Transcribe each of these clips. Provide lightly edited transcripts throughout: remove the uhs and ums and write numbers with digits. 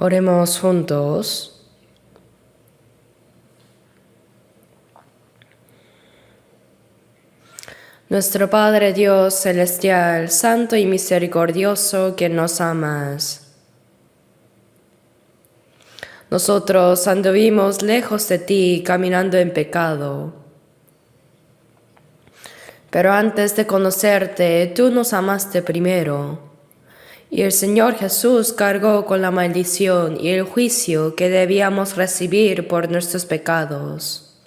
Oremos juntos. Nuestro Padre Dios celestial, santo y misericordioso, que nos amas. Nosotros anduvimos lejos de ti, caminando en pecado. Pero antes de conocerte, tú nos amaste primero. Y el Señor Jesús cargó con la maldición y el juicio que debíamos recibir por nuestros pecados.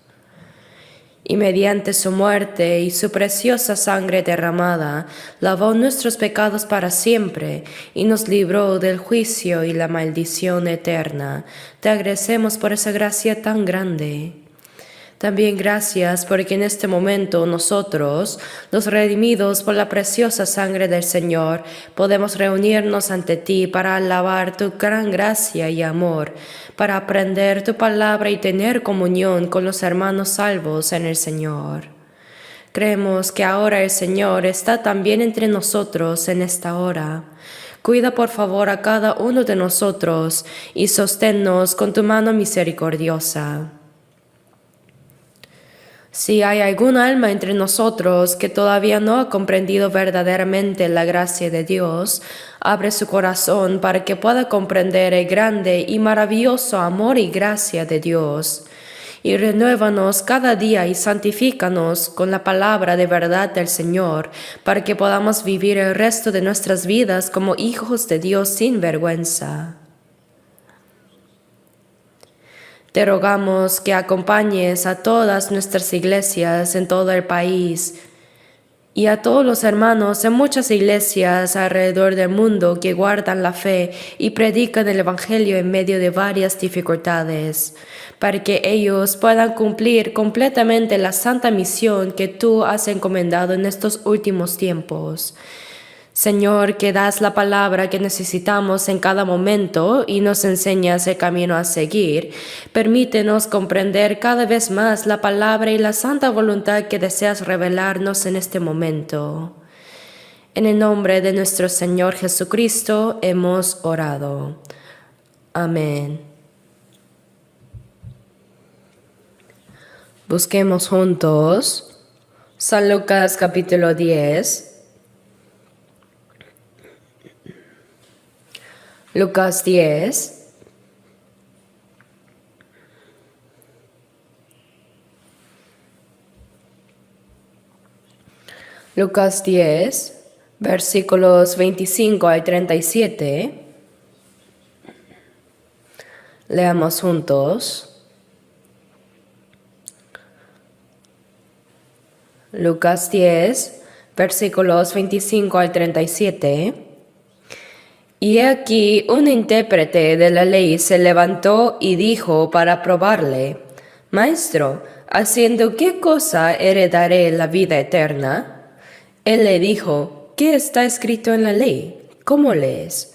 Y mediante su muerte y su preciosa sangre derramada, lavó nuestros pecados para siempre y nos libró del juicio y la maldición eterna. Te agradecemos por esa gracia tan grande. También gracias porque en este momento nosotros, los redimidos por la preciosa sangre del Señor, podemos reunirnos ante ti para alabar tu gran gracia y amor, para aprender tu palabra y tener comunión con los hermanos salvos en el Señor. Creemos que ahora el Señor está también entre nosotros en esta hora. Cuida por favor a cada uno de nosotros y sosténnos con tu mano misericordiosa. Si hay algún alma entre nosotros que todavía no ha comprendido verdaderamente la gracia de Dios, abre su corazón para que pueda comprender el grande y maravilloso amor y gracia de Dios. Y renuévanos cada día y santifícanos con la palabra de verdad del Señor, para que podamos vivir el resto de nuestras vidas como hijos de Dios sin vergüenza. Te rogamos que acompañes a todas nuestras iglesias en todo el país y a todos los hermanos en muchas iglesias alrededor del mundo que guardan la fe y predican el Evangelio en medio de varias dificultades, para que ellos puedan cumplir completamente la santa misión que tú has encomendado en estos últimos tiempos. Señor, que das la palabra que necesitamos en cada momento y nos enseñas el camino a seguir, permítenos comprender cada vez más la palabra y la santa voluntad que deseas revelarnos en este momento. En el nombre de nuestro Señor Jesucristo hemos orado. Amén. Busquemos juntos San Lucas capítulo 10. Lucas 10, Lucas 10, versículos 25 al 37. Leamos juntos. Lucas 10, versículos 25 al 37. Y he aquí un intérprete de la ley se levantó y dijo para probarle: Maestro, ¿haciendo qué cosa heredaré la vida eterna? Él le dijo: ¿Qué está escrito en la ley? ¿Cómo lees?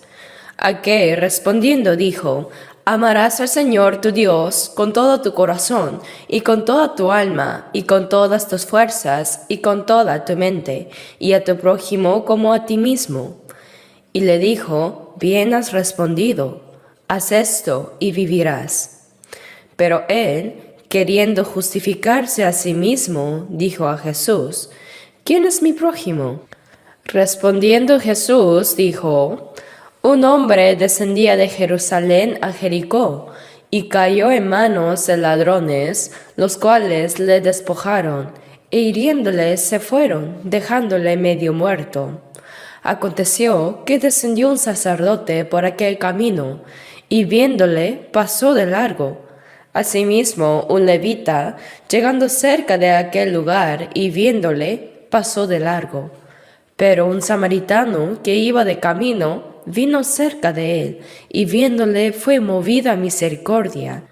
Aquel respondiendo dijo: Amarás al Señor tu Dios con todo tu corazón, y con toda tu alma, y con todas tus fuerzas, y con toda tu mente, y a tu prójimo como a ti mismo. Y le dijo: Bien has respondido, haz esto y vivirás. Pero él, queriendo justificarse a sí mismo, dijo a Jesús: ¿Quién es mi prójimo? Respondiendo Jesús dijo: Un hombre descendía de Jerusalén a Jericó, y cayó en manos de ladrones, los cuales le despojaron, e hiriéndole se fueron, dejándole medio muerto. Aconteció que descendió un sacerdote por aquel camino, y viéndole pasó de largo. Asimismo, un levita, llegando cerca de aquel lugar y viéndole, pasó de largo. Pero un samaritano que iba de camino vino cerca de él, y viéndole fue movido a misericordia.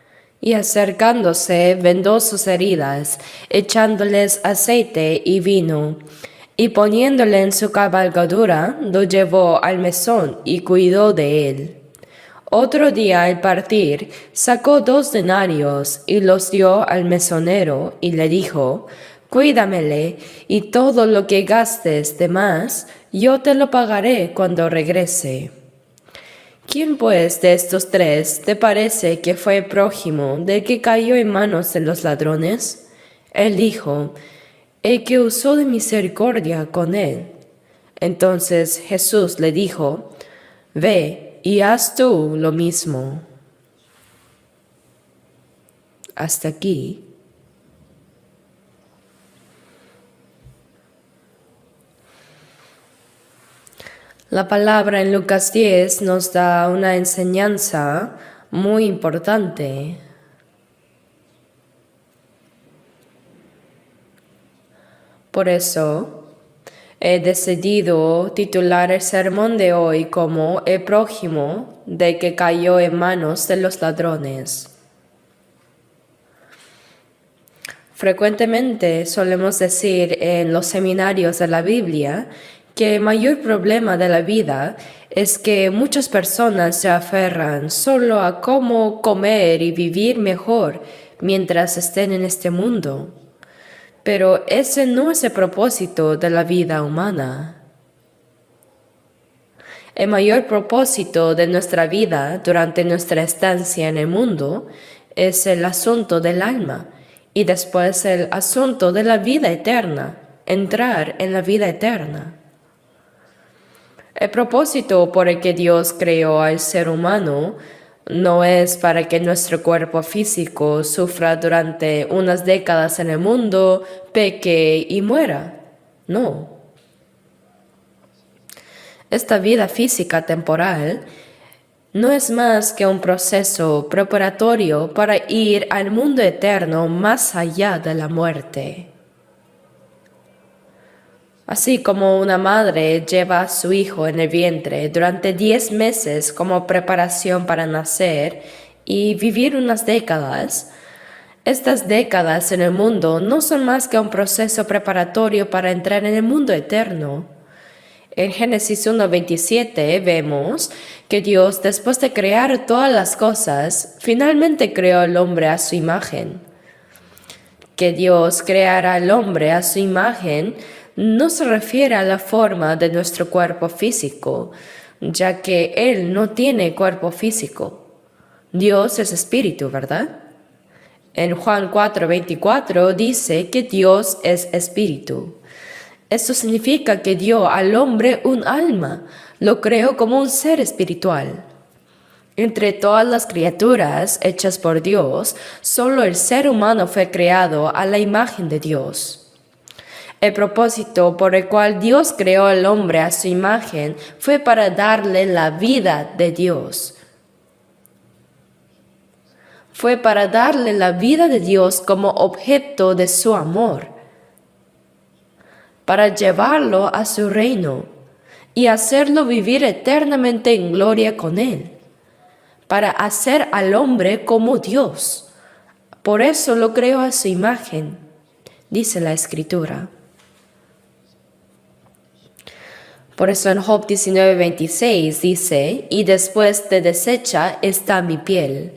Y acercándose vendó sus heridas, echándoles aceite y vino. Y poniéndole en su cabalgadura, lo llevó al mesón y cuidó de él. Otro día al partir, sacó 2 denarios y los dio al mesonero y le dijo: Cuídamele, y todo lo que gastes de más, yo te lo pagaré cuando regrese. ¿Quién pues de estos tres te parece que fue prójimo del que cayó en manos de los ladrones? Él dijo, el que usó de misericordia con él. Entonces Jesús le dijo, ve y haz tú lo mismo. Hasta aquí. La palabra en Lucas 10 nos da una enseñanza muy importante. Por eso he decidido titular el sermón de hoy como El prójimo del que cayó en manos de los ladrones. Frecuentemente solemos decir en los seminarios de la Biblia que el mayor problema de la vida es que muchas personas se aferran solo a cómo comer y vivir mejor mientras estén en este mundo. Pero ese no es el propósito de la vida humana. El mayor propósito de nuestra vida durante nuestra estancia en el mundo es el asunto del alma y después el asunto de la vida eterna, entrar en la vida eterna. El propósito por el que Dios creó al ser humano no es para que nuestro cuerpo físico sufra durante unas décadas en el mundo, peque y muera. No. Esta vida física temporal no es más que un proceso preparatorio para ir al mundo eterno más allá de la muerte. Así como una madre lleva a su hijo en el vientre durante 10 meses como preparación para nacer y vivir unas décadas, estas décadas en el mundo no son más que un proceso preparatorio para entrar en el mundo eterno. En Génesis 1:27 vemos que Dios, después de crear todas las cosas, finalmente creó al hombre a su imagen. Que Dios creara al hombre a su imagen no se refiere a la forma de nuestro cuerpo físico, ya que Él no tiene cuerpo físico. Dios es espíritu, ¿verdad? En Juan 4:24 dice que Dios es espíritu. Esto significa que dio al hombre un alma, lo creó como un ser espiritual. Entre todas las criaturas hechas por Dios, solo el ser humano fue creado a la imagen de Dios. El propósito por el cual Dios creó al hombre a su imagen fue para darle la vida de Dios. Fue para darle la vida de Dios como objeto de su amor, para llevarlo a su reino y hacerlo vivir eternamente en gloria con Él, para hacer al hombre como Dios. Por eso lo creó a su imagen, dice la Escritura. Por eso en Job 19:26 dice, y después de deshecha está mi piel.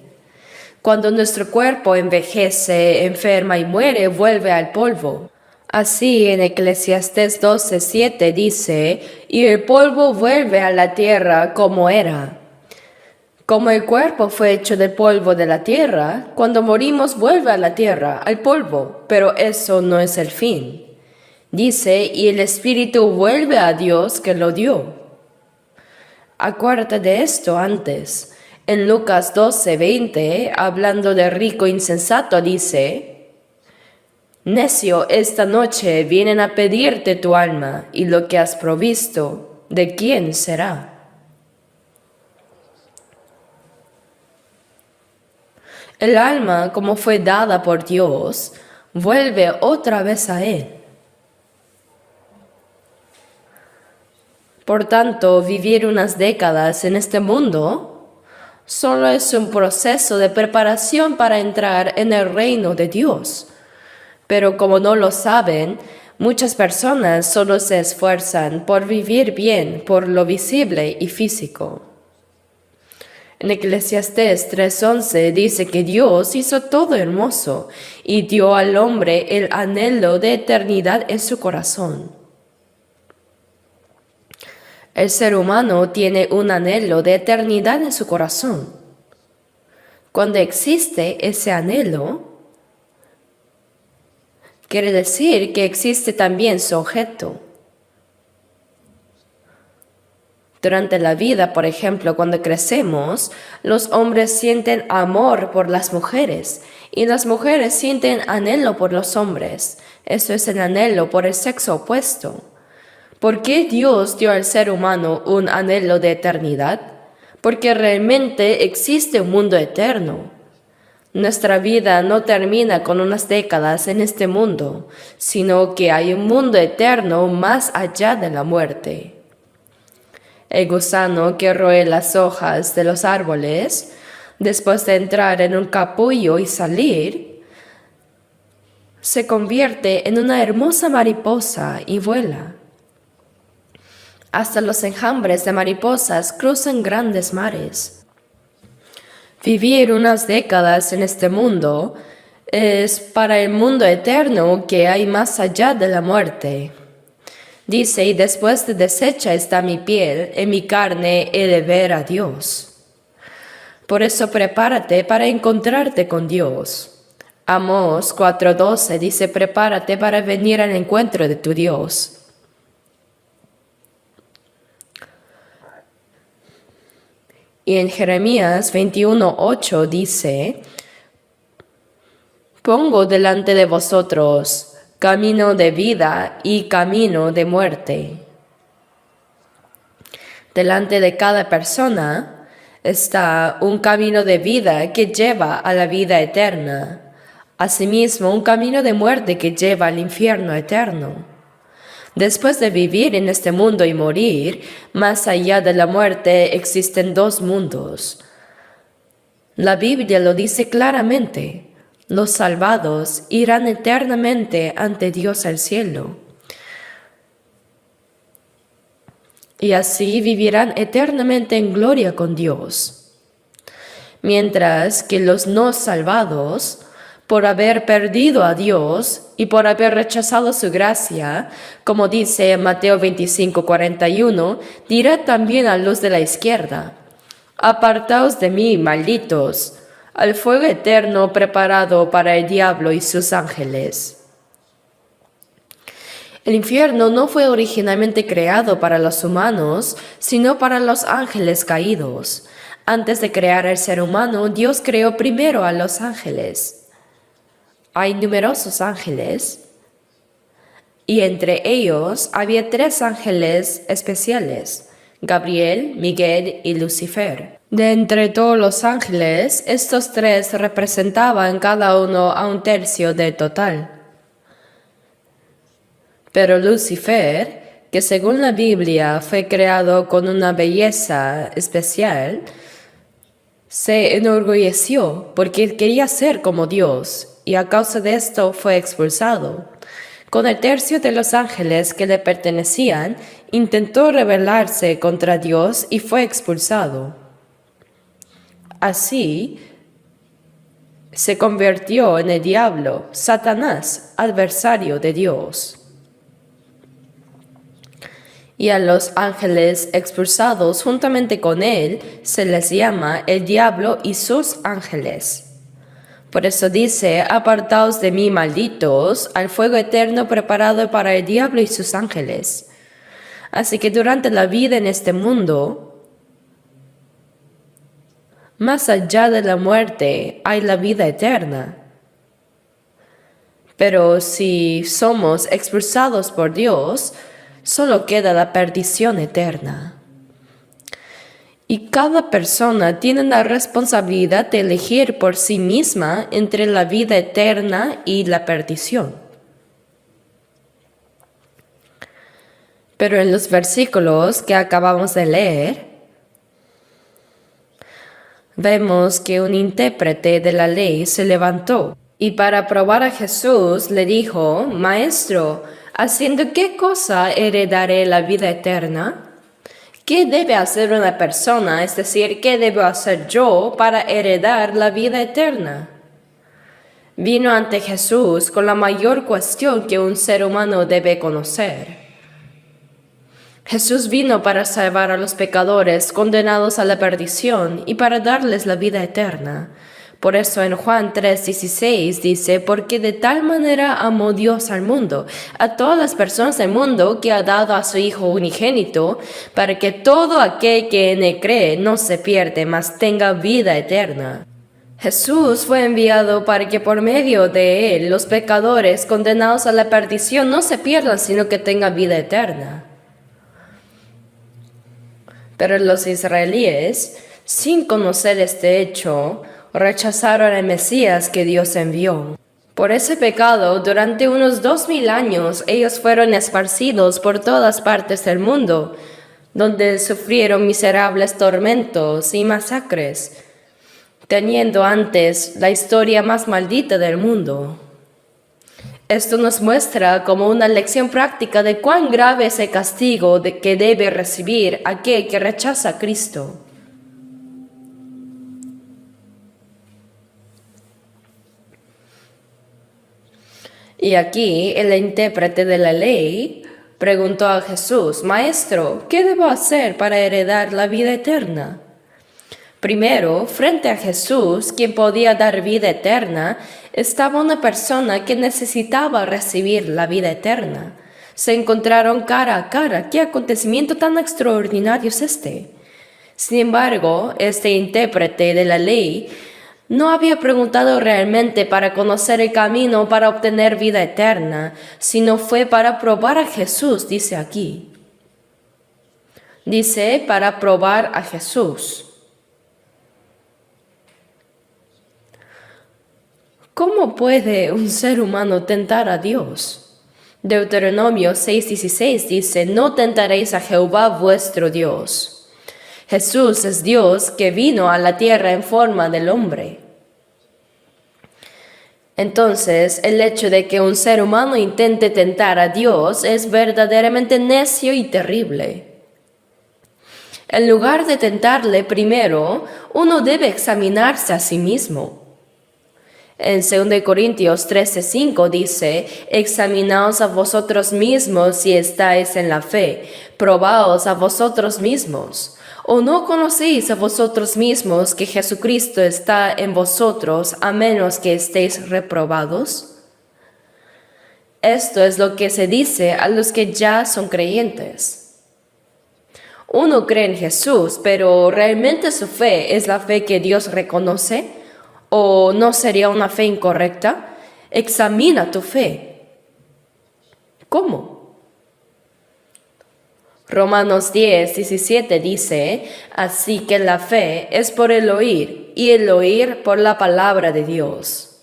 Cuando nuestro cuerpo envejece, enferma y muere, vuelve al polvo. Así en Eclesiastés 12:7 dice, y el polvo vuelve a la tierra como era. Como el cuerpo fue hecho del polvo de la tierra, cuando morimos vuelve a la tierra, al polvo, pero eso no es el fin. Dice, y el espíritu vuelve a Dios que lo dio. Acuérdate de esto antes. En Lucas 12:20, hablando de rico insensato, dice, necio, esta noche vienen a pedirte tu alma, y lo que has provisto, ¿de quién será? El alma, como fue dada por Dios, vuelve otra vez a Él. Por tanto, vivir unas décadas en este mundo solo es un proceso de preparación para entrar en el reino de Dios. Pero como no lo saben, muchas personas solo se esfuerzan por vivir bien por lo visible y físico. En Eclesiastés 3:11 dice que Dios hizo todo hermoso y dio al hombre el anhelo de eternidad en su corazón. El ser humano tiene un anhelo de eternidad en su corazón. Cuando existe ese anhelo, quiere decir que existe también su objeto. Durante la vida, por ejemplo, cuando crecemos, los hombres sienten amor por las mujeres y las mujeres sienten anhelo por los hombres. Eso es el anhelo por el sexo opuesto. ¿Por qué Dios dio al ser humano un anhelo de eternidad? Porque realmente existe un mundo eterno. Nuestra vida no termina con unas décadas en este mundo, sino que hay un mundo eterno más allá de la muerte. El gusano que roe las hojas de los árboles, después de entrar en un capullo y salir, se convierte en una hermosa mariposa y vuela. Hasta los enjambres de mariposas cruzan grandes mares. Vivir unas décadas en este mundo es para el mundo eterno que hay más allá de la muerte. Dice, y después de deshecha está mi piel, en mi carne he de ver a Dios. Por eso prepárate para encontrarte con Dios. Amós 4:12 dice, prepárate para venir al encuentro de tu Dios. Y en Jeremías 21:8 dice, pongo delante de vosotros camino de vida y camino de muerte. Delante de cada persona está un camino de vida que lleva a la vida eterna. Asimismo, un camino de muerte que lleva al infierno eterno. Después de vivir en este mundo y morir, más allá de la muerte existen dos mundos. La Biblia lo dice claramente. Los salvados irán eternamente ante Dios al cielo. Y así vivirán eternamente en gloria con Dios. Mientras que los no salvados, por haber perdido a Dios y por haber rechazado su gracia, como dice Mateo 25:41, dirá también a los de la izquierda, apartaos de mí, malditos, al fuego eterno preparado para el diablo y sus ángeles. El infierno no fue originalmente creado para los humanos, sino para los ángeles caídos. Antes de crear al ser humano, Dios creó primero a los ángeles. Hay numerosos ángeles, y entre ellos había 3 ángeles especiales, Gabriel, Miguel y Lucifer. De entre todos los ángeles, estos 3 representaban cada uno a 1/3 del total. Pero Lucifer, que según la Biblia fue creado con una belleza especial, se enorgulleció porque él quería ser como Dios y a causa de esto fue expulsado. Con el 1/3 de los ángeles que le pertenecían, intentó rebelarse contra Dios y fue expulsado. Así, se convirtió en el diablo, Satanás, adversario de Dios. Y a los ángeles expulsados juntamente con él se les llama el diablo y sus ángeles. Por eso dice, apartaos de mí, malditos, al fuego eterno preparado para el diablo y sus ángeles. Así que durante la vida en este mundo, más allá de la muerte hay la vida eterna. Pero si somos expulsados por Dios, solo queda la perdición eterna. Y cada persona tiene la responsabilidad de elegir por sí misma entre la vida eterna y la perdición. Pero en los versículos que acabamos de leer, vemos que un intérprete de la ley se levantó y para probar a Jesús le dijo, Maestro, ¿haciendo qué cosa heredaré la vida eterna? ¿Qué debe hacer una persona, es decir, qué debo hacer yo para heredar la vida eterna? Vino ante Jesús con la mayor cuestión que un ser humano debe conocer. Jesús vino para salvar a los pecadores condenados a la perdición y para darles la vida eterna. Por eso en Juan 3:16 dice, porque de tal manera amó Dios al mundo, a todas las personas del mundo, que ha dado a su Hijo unigénito, para que todo aquel que en él cree no se pierda, mas tenga vida eterna. Jesús fue enviado para que por medio de él los pecadores condenados a la perdición no se pierdan, sino que tengan vida eterna. Pero los israelíes, sin conocer este hecho, rechazaron al Mesías que Dios envió. Por ese pecado, durante unos 2000 años, ellos fueron esparcidos por todas partes del mundo, donde sufrieron miserables tormentos y masacres, teniendo antes la historia más maldita del mundo. Esto nos muestra como una lección práctica de cuán grave es el castigo que debe recibir aquel que rechaza a Cristo. Y aquí el intérprete de la ley preguntó a Jesús, Maestro, ¿qué debo hacer para heredar la vida eterna? Primero, frente a Jesús, quien podía dar vida eterna, estaba una persona que necesitaba recibir la vida eterna. Se encontraron cara a cara. ¿Qué acontecimiento tan extraordinario es este? Sin embargo, este intérprete de la ley no había preguntado realmente para conocer el camino para obtener vida eterna, sino fue para probar a Jesús, dice aquí. Dice, para probar a Jesús. ¿Cómo puede un ser humano tentar a Dios? Deuteronomio 6:16 dice, no tentaréis a Jehová vuestro Dios. Jesús es Dios que vino a la tierra en forma del hombre. Entonces, el hecho de que un ser humano intente tentar a Dios es verdaderamente necio y terrible. En lugar de tentarle primero, uno debe examinarse a sí mismo. En 2 Corintios 13:5 dice, examinaos a vosotros mismos si estáis en la fe, probaos a vosotros mismos. ¿O no conocéis a vosotros mismos que Jesucristo está en vosotros a menos que estéis reprobados? Esto es lo que se dice a los que ya son creyentes. Uno cree en Jesús, pero ¿realmente su fe es la fe que Dios reconoce? ¿O no sería una fe incorrecta? Examina tu fe. ¿Cómo? Romanos 10:17 dice, así que la fe es por el oír, y el oír por la palabra de Dios.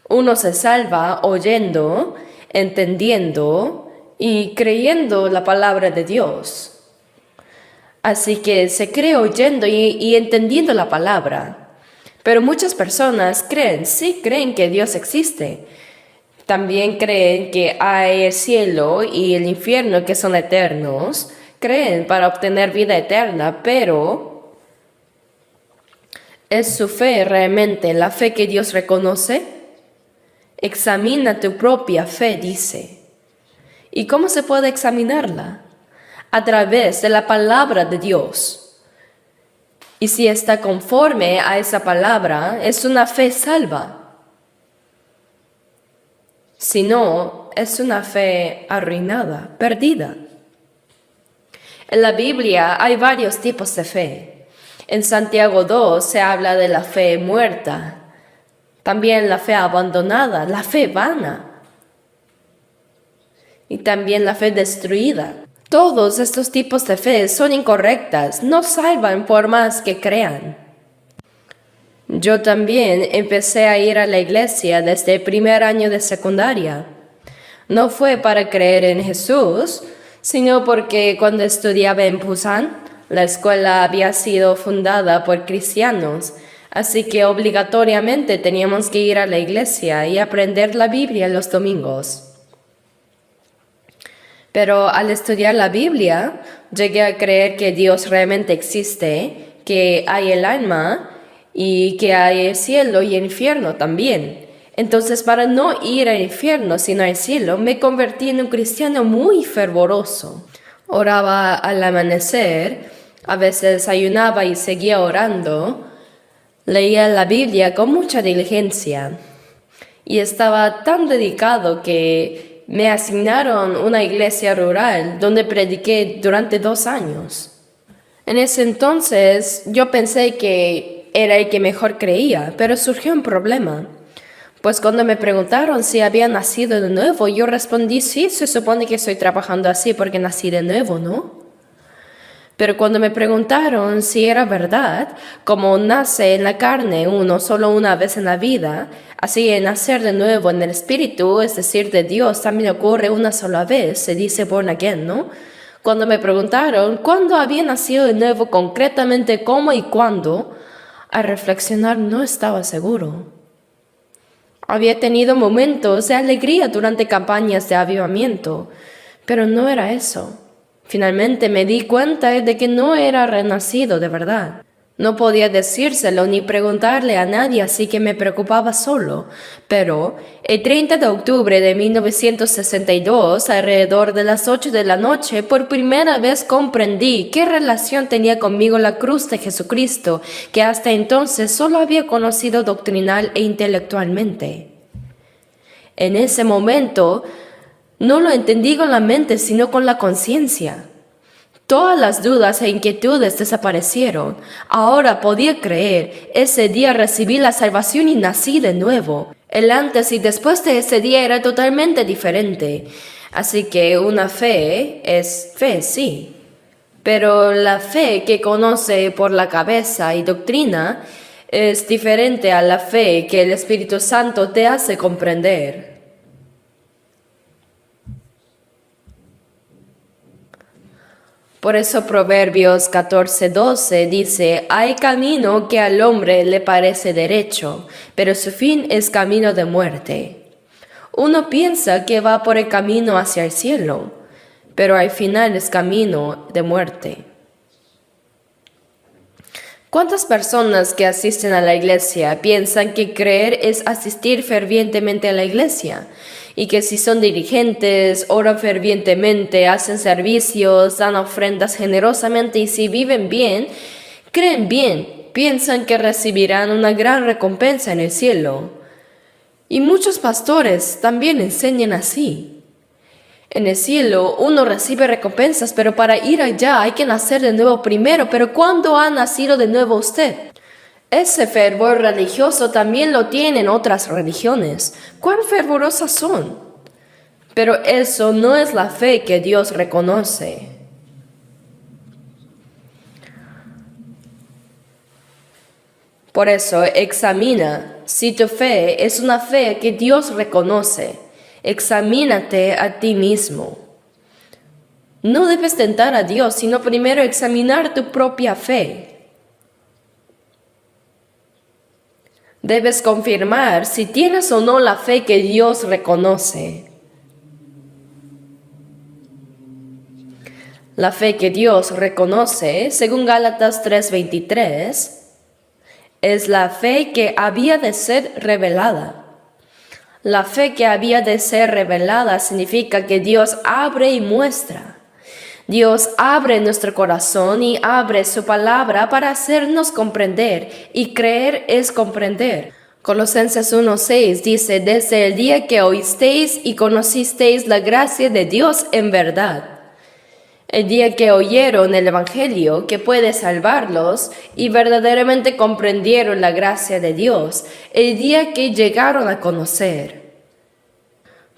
Uno se salva oyendo, entendiendo y creyendo la palabra de Dios. Así que se cree oyendo y entendiendo la palabra. Pero muchas personas creen que Dios existe. También creen que hay el cielo y el infierno que son eternos. Creen para obtener vida eterna, pero ¿es su fe realmente la fe que Dios reconoce? Examina tu propia fe, dice. ¿Y cómo se puede examinarla? A través de la palabra de Dios. Y si está conforme a esa palabra, es una fe salva. Si no, es una fe arruinada, perdida. En la Biblia hay varios tipos de fe. En Santiago 2 se habla de la fe muerta, también la fe abandonada, la fe vana y también la fe destruida. Todos estos tipos de fe son incorrectas, no salvan por más que crean. Yo también empecé a ir a la iglesia desde el primer año de secundaria. No fue para creer en Jesús, sino porque cuando estudiaba en Busan, la escuela había sido fundada por cristianos, así que obligatoriamente teníamos que ir a la iglesia y aprender la Biblia los domingos. Pero al estudiar la Biblia, llegué a creer que Dios realmente existe, que hay el alma y que hay el cielo y el infierno también. Entonces, para no ir al infierno sino al cielo, me convertí en un cristiano muy fervoroso. Oraba al amanecer, a veces ayunaba y seguía orando. Leía la Biblia con mucha diligencia y estaba tan dedicado que me asignaron una iglesia rural donde prediqué durante 2 años. En ese entonces yo pensé que era el que mejor creía, pero surgió un problema. Pues cuando me preguntaron si había nacido de nuevo, yo respondí sí, se supone que estoy trabajando así porque nací de nuevo, ¿no? Pero cuando me preguntaron si era verdad, como nace en la carne uno solo una vez en la vida, así en nacer de nuevo en el espíritu, es decir, de Dios, también ocurre una sola vez, se dice born again, ¿no? Cuando me preguntaron cuándo había nacido de nuevo, concretamente cómo y cuándo, al reflexionar no estaba seguro. Había tenido momentos de alegría durante campañas de avivamiento, pero no era eso. Finalmente me di cuenta de que no era renacido de verdad. No podía decírselo ni preguntarle a nadie, así que me preocupaba solo. Pero el 30 de octubre de 1962, alrededor de las 8 de la noche, por primera vez comprendí qué relación tenía conmigo la cruz de Jesucristo, que hasta entonces solo había conocido doctrinal e intelectualmente. En ese momento, no lo entendí con la mente, sino con la conciencia. Todas las dudas e inquietudes desaparecieron. Ahora podía creer. Ese día recibí la salvación y nací de nuevo. El antes y después de ese día era totalmente diferente. Así que una fe es fe, sí. Pero la fe que conoce por la cabeza y doctrina es diferente a la fe que el Espíritu Santo te hace comprender. Por eso Proverbios 14:12 dice, hay camino que al hombre le parece derecho, pero su fin es camino de muerte. Uno piensa que va por el camino hacia el cielo, pero al final es camino de muerte. ¿Cuántas personas que asisten a la iglesia piensan que creer es asistir fervientemente a la iglesia? Y que si son dirigentes, oran fervientemente, hacen servicios, dan ofrendas generosamente y si viven bien, creen bien, piensan que recibirán una gran recompensa en el cielo. Y muchos pastores también enseñan así. En el cielo uno recibe recompensas, pero para ir allá hay que nacer de nuevo primero. Pero ¿cuándo ha nacido de nuevo usted? Ese fervor religioso también lo tienen otras religiones. ¿Cuán fervorosas son? Pero eso no es la fe que Dios reconoce. Por eso examina si tu fe es una fe que Dios reconoce. Examínate a ti mismo. No debes tentar a Dios, sino primero examinar tu propia fe. Debes confirmar si tienes o no la fe que Dios reconoce. La fe que Dios reconoce, según Gálatas 3:23, es la fe que había de ser revelada. La fe que había de ser revelada significa que Dios abre y muestra. Dios abre nuestro corazón y abre su palabra para hacernos comprender, y creer es comprender. Colosenses 1:6 dice, desde el día que oísteis y conocisteis la gracia de Dios en verdad. El día que oyeron el Evangelio que puede salvarlos y verdaderamente comprendieron la gracia de Dios, el día que llegaron a conocer.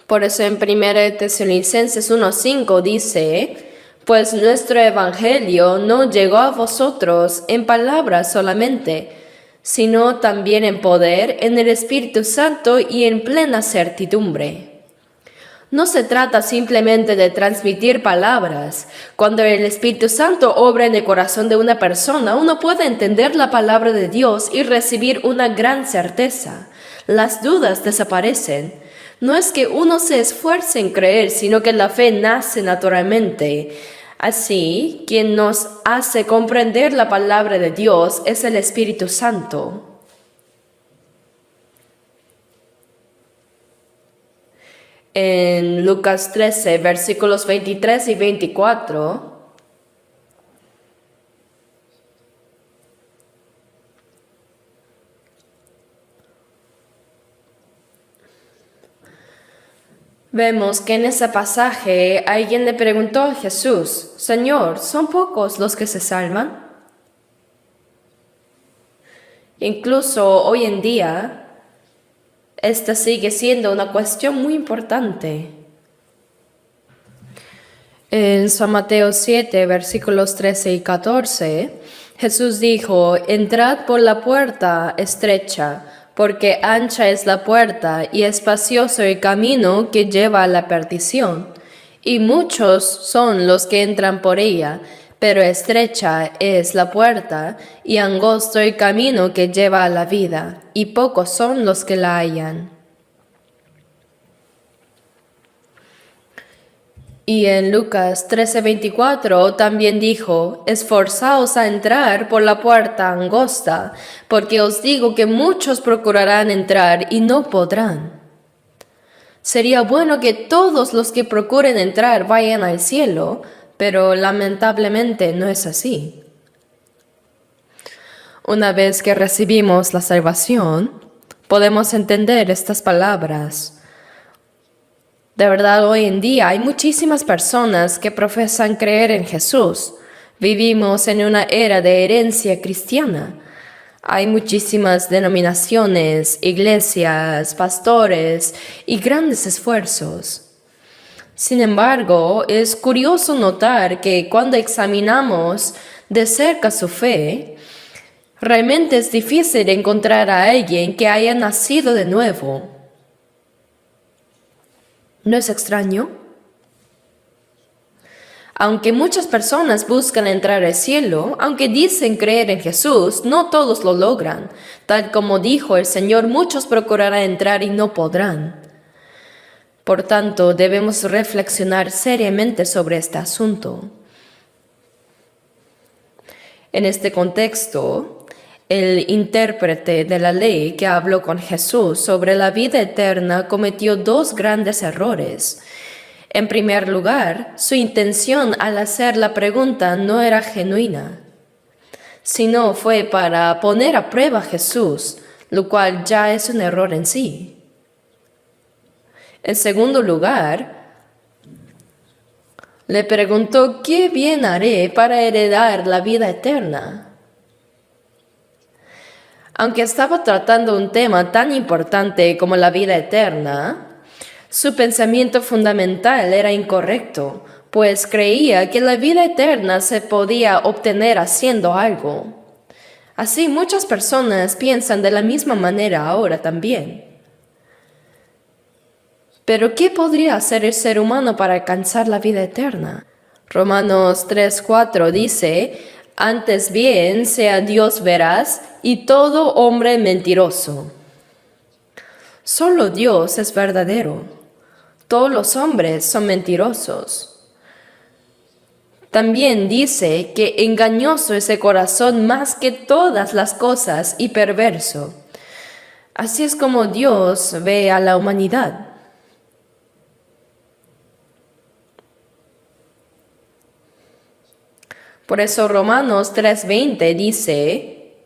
Por eso en 1 Tesalonicenses 1:5 dice, pues nuestro Evangelio no llegó a vosotros en palabras solamente, sino también en poder, en el Espíritu Santo y en plena certidumbre. No se trata simplemente de transmitir palabras. Cuando el Espíritu Santo obra en el corazón de una persona, uno puede entender la palabra de Dios y recibir una gran certeza. Las dudas desaparecen. No es que uno se esfuerce en creer, sino que la fe nace naturalmente. Así, quien nos hace comprender la palabra de Dios es el Espíritu Santo. En Lucas 13, versículos 23 y 24, vemos que en ese pasaje alguien le preguntó a Jesús: Señor, ¿son pocos los que se salvan? Incluso hoy en día, esta sigue siendo una cuestión muy importante. En San Mateo 7, versículos 13 y 14, Jesús dijo: Entrad por la puerta estrecha, porque ancha es la puerta y espacioso el camino que lleva a la perdición, y muchos son los que entran por ella, pero estrecha es la puerta y angosto el camino que lleva a la vida, y pocos son los que la hallan. Y en Lucas 13:24 también dijo: Esforzaos a entrar por la puerta angosta, porque os digo que muchos procurarán entrar y no podrán. Sería bueno que todos los que procuren entrar vayan al cielo, pero lamentablemente no es así. Una vez que recibimos la salvación, podemos entender estas palabras. De verdad, hoy en día hay muchísimas personas que profesan creer en Jesús. Vivimos en una era de herencia cristiana. Hay muchísimas denominaciones, iglesias, pastores y grandes esfuerzos. Sin embargo, es curioso notar que cuando examinamos de cerca su fe, realmente es difícil encontrar a alguien que haya nacido de nuevo. ¿No es extraño? Aunque muchas personas buscan entrar al cielo, aunque dicen creer en Jesús, no todos lo logran. Tal como dijo el Señor, muchos procurarán entrar y no podrán. Por tanto, debemos reflexionar seriamente sobre este asunto. En este contexto, el intérprete de la ley que habló con Jesús sobre la vida eterna cometió dos grandes errores. En primer lugar, su intención al hacer la pregunta no era genuina, sino fue para poner a prueba a Jesús, lo cual ya es un error en sí. En segundo lugar, le preguntó: ¿qué bien haré para heredar la vida eterna? Aunque estaba tratando un tema tan importante como la vida eterna, su pensamiento fundamental era incorrecto, pues creía que la vida eterna se podía obtener haciendo algo. Así muchas personas piensan de la misma manera ahora también. Pero ¿qué podría hacer el ser humano para alcanzar la vida eterna? Romanos 3:4 dice: Antes bien sea Dios veraz y todo hombre mentiroso. Solo Dios es verdadero. Todos los hombres son mentirosos. También dice que engañoso es el corazón más que todas las cosas y perverso. Así es como Dios ve a la humanidad. Por eso Romanos 3:20 dice: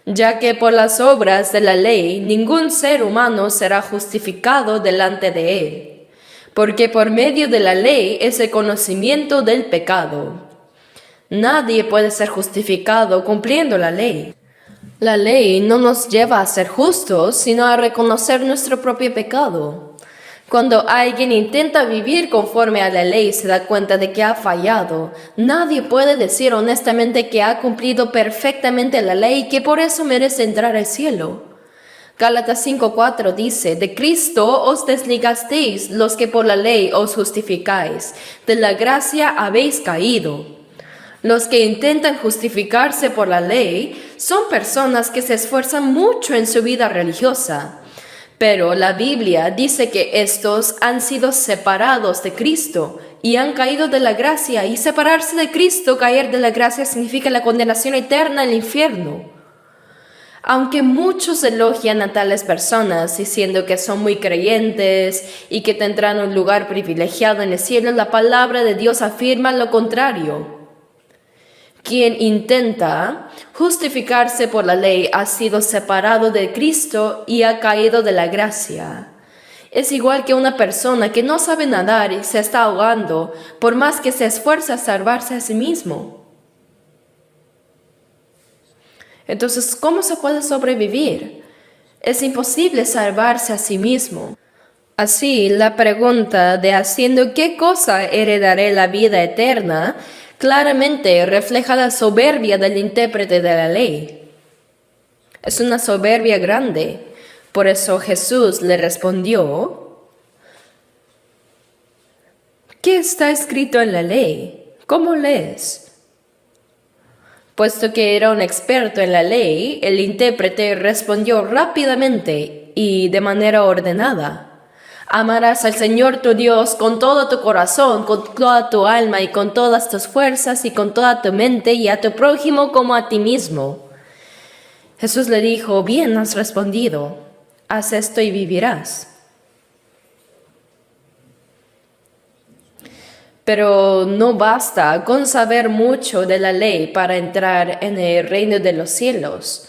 ya que por las obras de la ley ningún ser humano será justificado delante de él, porque por medio de la ley es el conocimiento del pecado. Nadie puede ser justificado cumpliendo la ley. La ley no nos lleva a ser justos, sino a reconocer nuestro propio pecado. Cuando alguien intenta vivir conforme a la ley y se da cuenta de que ha fallado, nadie puede decir honestamente que ha cumplido perfectamente la ley y que por eso merece entrar al cielo. Gálatas 5:4 dice: de Cristo os desligasteis los que por la ley os justificáis, de la gracia habéis caído. Los que intentan justificarse por la ley son personas que se esfuerzan mucho en su vida religiosa. Pero la Biblia dice que estos han sido separados de Cristo y han caído de la gracia, y separarse de Cristo, caer de la gracia, significa la condenación eterna al infierno. Aunque muchos elogian a tales personas diciendo que son muy creyentes y que tendrán un lugar privilegiado en el cielo, la palabra de Dios afirma lo contrario. Quien intenta justificarse por la ley ha sido separado de Cristo y ha caído de la gracia. Es igual que una persona que no sabe nadar y se está ahogando, por más que se esfuerza a salvarse a sí mismo. Entonces, ¿cómo se puede sobrevivir? Es imposible salvarse a sí mismo. Así, la pregunta de haciendo qué cosa heredaré la vida eterna claramente refleja la soberbia del intérprete de la ley. Es una soberbia grande. Por eso Jesús le respondió: ¿qué está escrito en la ley? ¿Cómo lees? Puesto que era un experto en la ley, el intérprete respondió rápidamente y de manera ordenada: amarás al Señor tu Dios con todo tu corazón, con toda tu alma y con todas tus fuerzas y con toda tu mente, y a tu prójimo como a ti mismo. Jesús le dijo: bien has respondido, haz esto y vivirás. Pero no basta con saber mucho de la ley para entrar en el reino de los cielos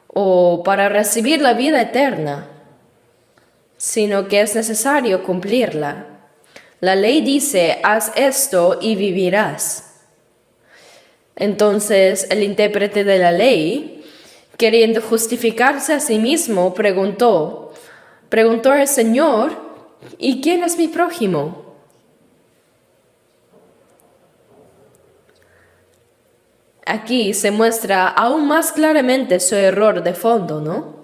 o para recibir la vida eterna, sino que es necesario cumplirla. La ley dice: haz esto y vivirás. Entonces el intérprete de la ley, queriendo justificarse a sí mismo, preguntó al Señor: ¿y quién es mi prójimo? Aquí se muestra aún más claramente su error de fondo, ¿no?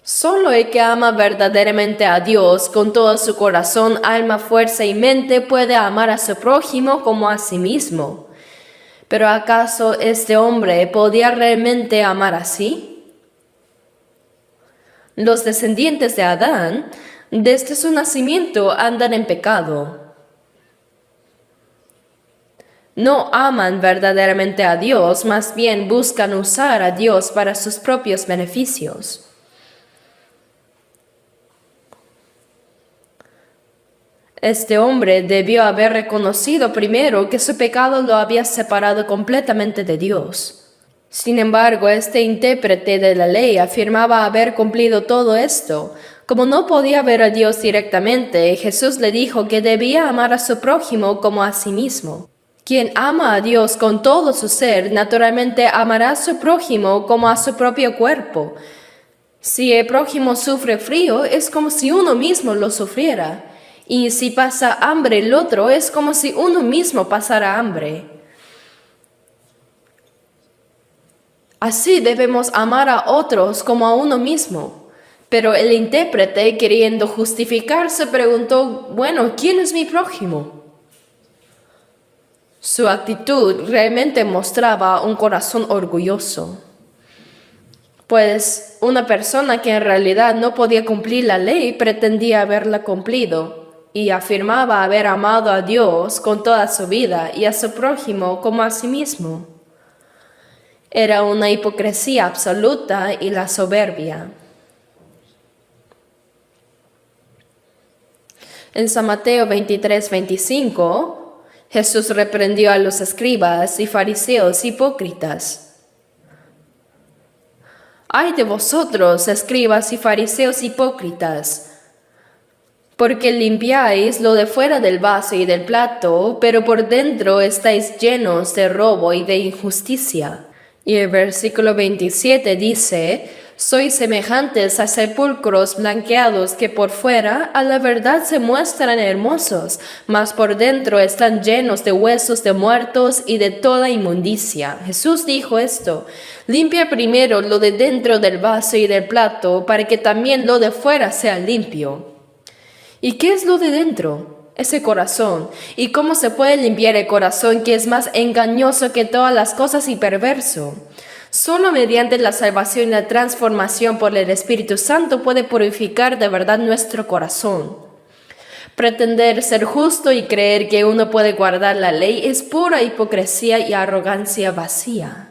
Solo el que ama verdaderamente a Dios con todo su corazón, alma, fuerza y mente puede amar a su prójimo como a sí mismo. ¿Pero acaso este hombre podía realmente amar así? Los descendientes de Adán, desde su nacimiento, andan en pecado. No aman verdaderamente a Dios, más bien buscan usar a Dios para sus propios beneficios. Este hombre debió haber reconocido primero que su pecado lo había separado completamente de Dios. Sin embargo, este intérprete de la ley afirmaba haber cumplido todo esto. Como no podía ver a Dios directamente, Jesús le dijo que debía amar a su prójimo como a sí mismo. Quien ama a Dios con todo su ser, naturalmente amará a su prójimo como a su propio cuerpo. Si el prójimo sufre frío, es como si uno mismo lo sufriera. Y si pasa hambre el otro, es como si uno mismo pasara hambre. Así debemos amar a otros como a uno mismo. Pero el intérprete, queriendo justificarse, preguntó: bueno, ¿quién es mi prójimo? Su actitud realmente mostraba un corazón orgulloso, pues una persona que en realidad no podía cumplir la ley pretendía haberla cumplido y afirmaba haber amado a Dios con toda su vida y a su prójimo como a sí mismo. Era una hipocresía absoluta y la soberbia. En San Mateo 23:25, Jesús reprendió a los escribas y fariseos hipócritas. ¡Ay de vosotros, escribas y fariseos hipócritas! Porque limpiáis lo de fuera del vaso y del plato, pero por dentro estáis llenos de robo y de injusticia. Y el versículo 27 dice: sois semejantes a sepulcros blanqueados que por fuera a la verdad se muestran hermosos, mas por dentro están llenos de huesos de muertos y de toda inmundicia. Jesús dijo esto: limpia primero lo de dentro del vaso y del plato, para que también lo de fuera sea limpio. ¿Y qué es lo de dentro? Ese corazón. ¿Y cómo se puede limpiar el corazón, que es más engañoso que todas las cosas y perverso? Solo mediante la salvación y la transformación por el Espíritu Santo puede purificar de verdad nuestro corazón. Pretender ser justo y creer que uno puede guardar la ley es pura hipocresía y arrogancia vacía.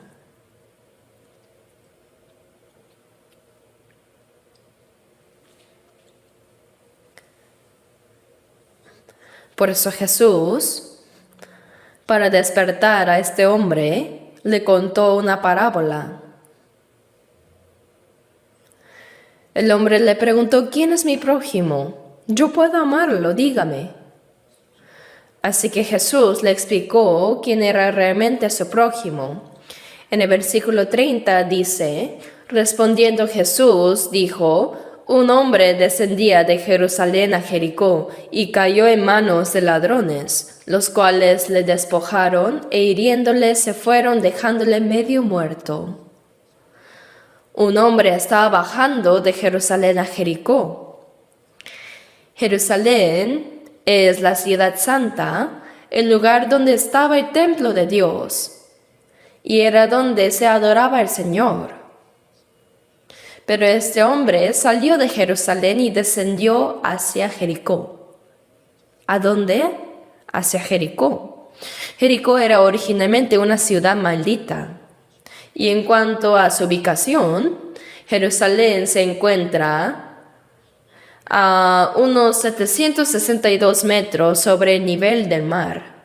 Por eso Jesús, para despertar a este hombre, le contó una parábola. El hombre le preguntó: ¿quién es mi prójimo? Yo puedo amarlo, dígame. Así que Jesús le explicó quién era realmente su prójimo. En el versículo 30 dice: respondiendo Jesús, dijo: un hombre descendía de Jerusalén a Jericó y cayó en manos de ladrones, los cuales le despojaron e hiriéndole se fueron dejándole medio muerto. Un hombre estaba bajando de Jerusalén a Jericó. Jerusalén es la ciudad santa, el lugar donde estaba el templo de Dios, y era donde se adoraba al Señor. Pero este hombre salió de Jerusalén y descendió hacia Jericó. ¿A dónde? Hacia Jericó. Jericó era originalmente una ciudad maldita. Y en cuanto a su ubicación, Jerusalén se encuentra a unos 762 metros sobre el nivel del mar,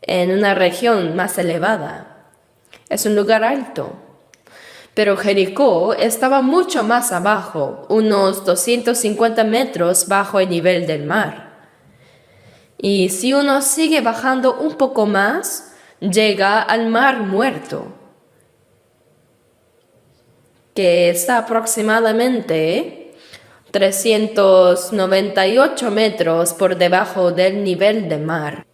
en una región más elevada. Es un lugar alto. Pero Jericó estaba mucho más abajo, unos 250 metros bajo el nivel del mar. Y si uno sigue bajando un poco más, llega al Mar Muerto, que está aproximadamente 398 metros por debajo del nivel del mar.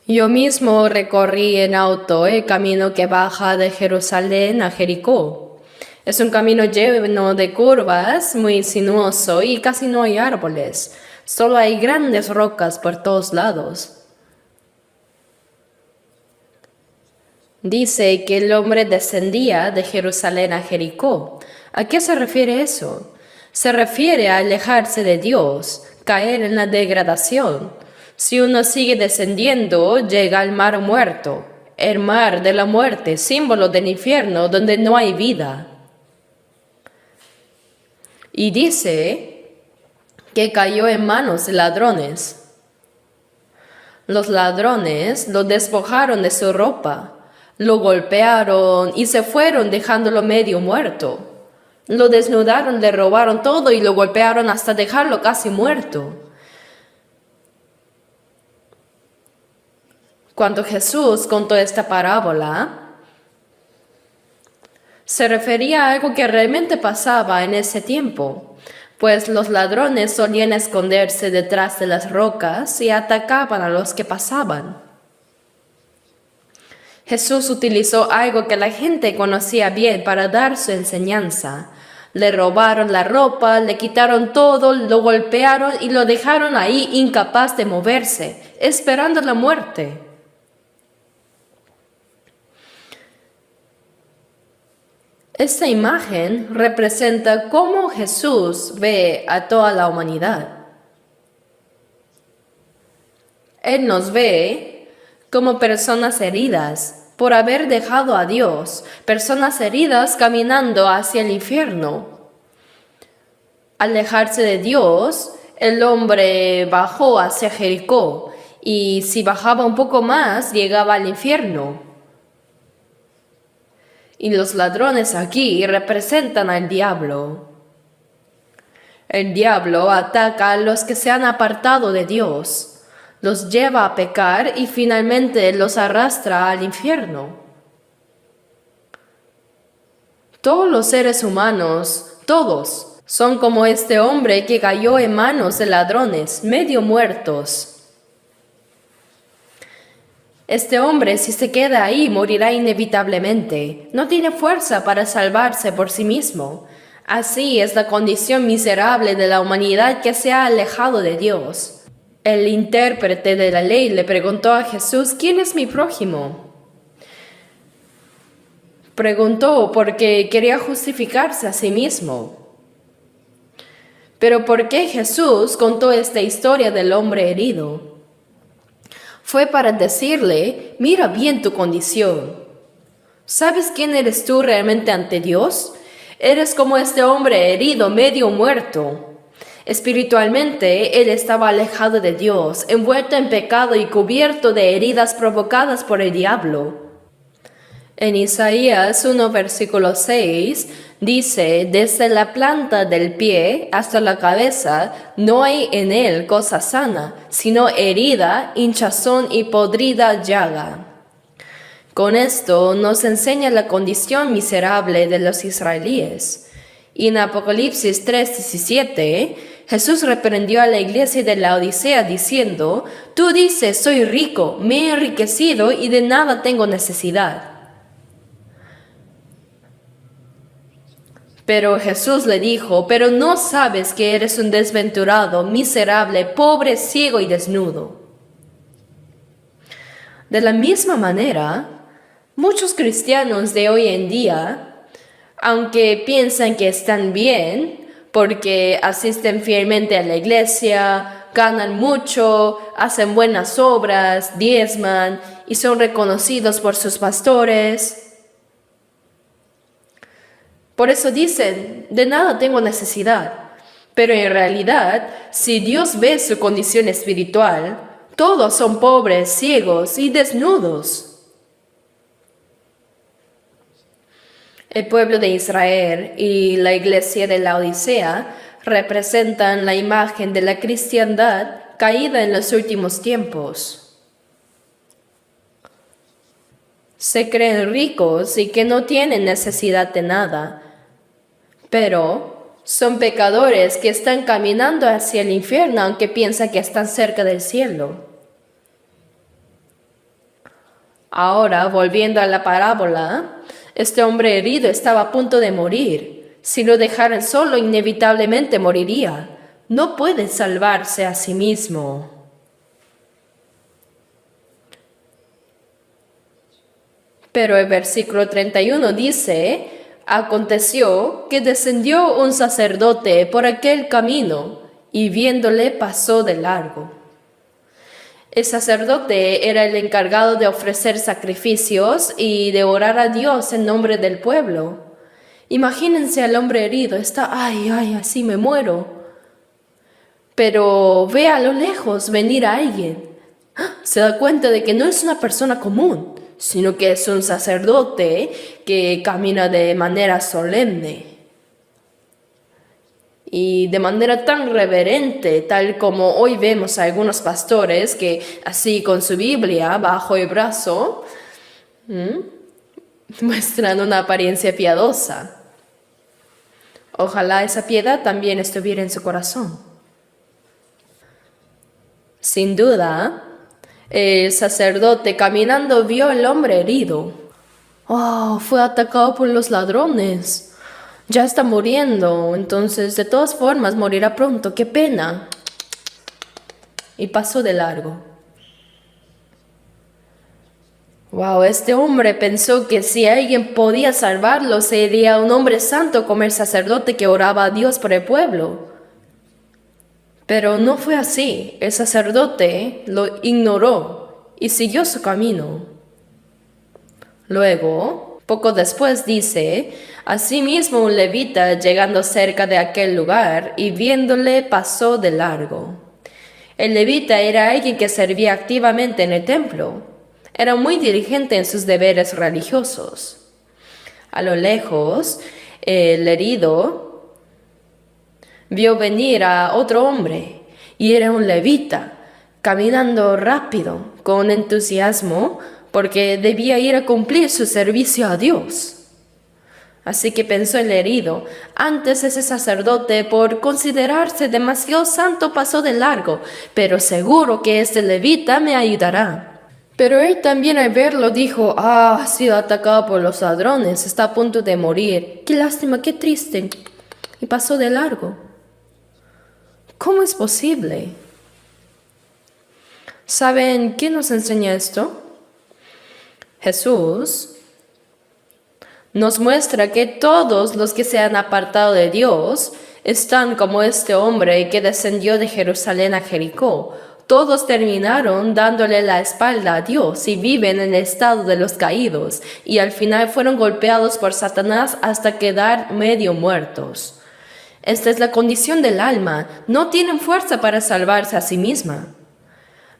Yo mismo recorrí en auto el camino que baja de Jerusalén a Jericó. Es un camino lleno de curvas, muy sinuoso y casi no hay árboles. Solo hay grandes rocas por todos lados. Dice que el hombre descendía de Jerusalén a Jericó. ¿A qué se refiere eso? Se refiere a alejarse de Dios, caer en la degradación. Si uno sigue descendiendo, llega al Mar Muerto, el mar de la muerte, símbolo del infierno donde no hay vida. Y dice que cayó en manos de ladrones. Los ladrones lo despojaron de su ropa, lo golpearon y se fueron dejándolo medio muerto. Lo desnudaron, le robaron todo y lo golpearon hasta dejarlo casi muerto. Cuando Jesús contó esta parábola, se refería a algo que realmente pasaba en ese tiempo, pues los ladrones solían esconderse detrás de las rocas y atacaban a los que pasaban. Jesús utilizó algo que la gente conocía bien para dar su enseñanza. Le robaron la ropa, le quitaron todo, lo golpearon y lo dejaron ahí incapaz de moverse, esperando la muerte. Esta imagen representa cómo Jesús ve a toda la humanidad. Él nos ve como personas heridas por haber dejado a Dios, personas heridas caminando hacia el infierno. Al alejarse de Dios, el hombre bajó hacia Jericó y si bajaba un poco más, llegaba al infierno. Y los ladrones aquí representan al diablo. El diablo ataca a los que se han apartado de Dios, los lleva a pecar y finalmente los arrastra al infierno. Todos los seres humanos, todos, son como este hombre que cayó en manos de ladrones, medio muertos. Este hombre, si se queda ahí, morirá inevitablemente. No tiene fuerza para salvarse por sí mismo. Así es la condición miserable de la humanidad que se ha alejado de Dios. El intérprete de la ley le preguntó a Jesús: ¿quién es mi prójimo? Preguntó porque quería justificarse a sí mismo. Pero ¿por qué Jesús contó esta historia del hombre herido? Fue para decirle, mira bien tu condición. ¿Sabes quién eres tú realmente ante Dios? Eres como este hombre herido, medio muerto. Espiritualmente, él estaba alejado de Dios, envuelto en pecado y cubierto de heridas provocadas por el diablo. En Isaías 1, versículo 6, dice, desde la planta del pie hasta la cabeza no hay en él cosa sana, sino herida, hinchazón y podrida llaga. Con esto nos enseña la condición miserable de los israelíes. Y en Apocalipsis 3:17, Jesús reprendió a la iglesia de la Odisea diciendo, tú dices, soy rico, me he enriquecido y de nada tengo necesidad. Pero Jesús le dijo, pero no sabes que eres un desventurado, miserable, pobre, ciego y desnudo. De la misma manera, muchos cristianos de hoy en día, aunque piensan que están bien, porque asisten fielmente a la iglesia, ganan mucho, hacen buenas obras, diezman y son reconocidos por sus pastores. Por eso dicen, de nada tengo necesidad. Pero en realidad, si Dios ve su condición espiritual, todos son pobres, ciegos y desnudos. El pueblo de Israel y la iglesia de la Odisea representan la imagen de la cristiandad caída en los últimos tiempos. Se creen ricos y que no tienen necesidad de nada, pero son pecadores que están caminando hacia el infierno aunque piensan que están cerca del cielo. Ahora, volviendo a la parábola, este hombre herido estaba a punto de morir. Si lo dejaran solo, inevitablemente moriría. No puede salvarse a sí mismo. Pero el versículo 31 dice, aconteció que descendió un sacerdote por aquel camino y viéndole pasó de largo. El sacerdote era el encargado de ofrecer sacrificios y de orar a Dios en nombre del pueblo. Imagínense al hombre herido, está, así me muero. Pero ve a lo lejos venir a alguien. Se da cuenta de que no es una persona común, sino que es un sacerdote que camina de manera solemne. Y de manera tan reverente, tal como hoy vemos a algunos pastores que así con su Biblia bajo el brazo, muestran una apariencia piadosa. Ojalá esa piedad también estuviera en su corazón. Sin duda, el sacerdote caminando vio al hombre herido. Fue atacado por los ladrones. Ya está muriendo, entonces de todas formas morirá pronto, qué pena. Y pasó de largo. Este hombre pensó que si alguien podía salvarlo, sería un hombre santo como el sacerdote que oraba a Dios por el pueblo. Pero no fue así, el sacerdote lo ignoró y siguió su camino. Luego, poco después dice, asimismo un levita llegando cerca de aquel lugar y viéndole pasó de largo. El levita era alguien que servía activamente en el templo. Era muy diligente en sus deberes religiosos. A lo lejos, el herido vio venir a otro hombre y era un levita, caminando rápido, con entusiasmo, porque debía ir a cumplir su servicio a Dios. Así que pensó el herido, antes ese sacerdote, por considerarse demasiado santo, pasó de largo, pero seguro que este levita me ayudará. Pero él también al verlo dijo, ha sido atacado por los ladrones, está a punto de morir. Qué lástima, qué triste. Y pasó de largo. ¿Cómo es posible? ¿Saben qué nos enseña esto? Jesús nos muestra que todos los que se han apartado de Dios están como este hombre que descendió de Jerusalén a Jericó. Todos terminaron dándole la espalda a Dios y viven en el estado de los caídos, y al final fueron golpeados por Satanás hasta quedar medio muertos. Esta es la condición del alma, no tienen fuerza para salvarse a sí misma.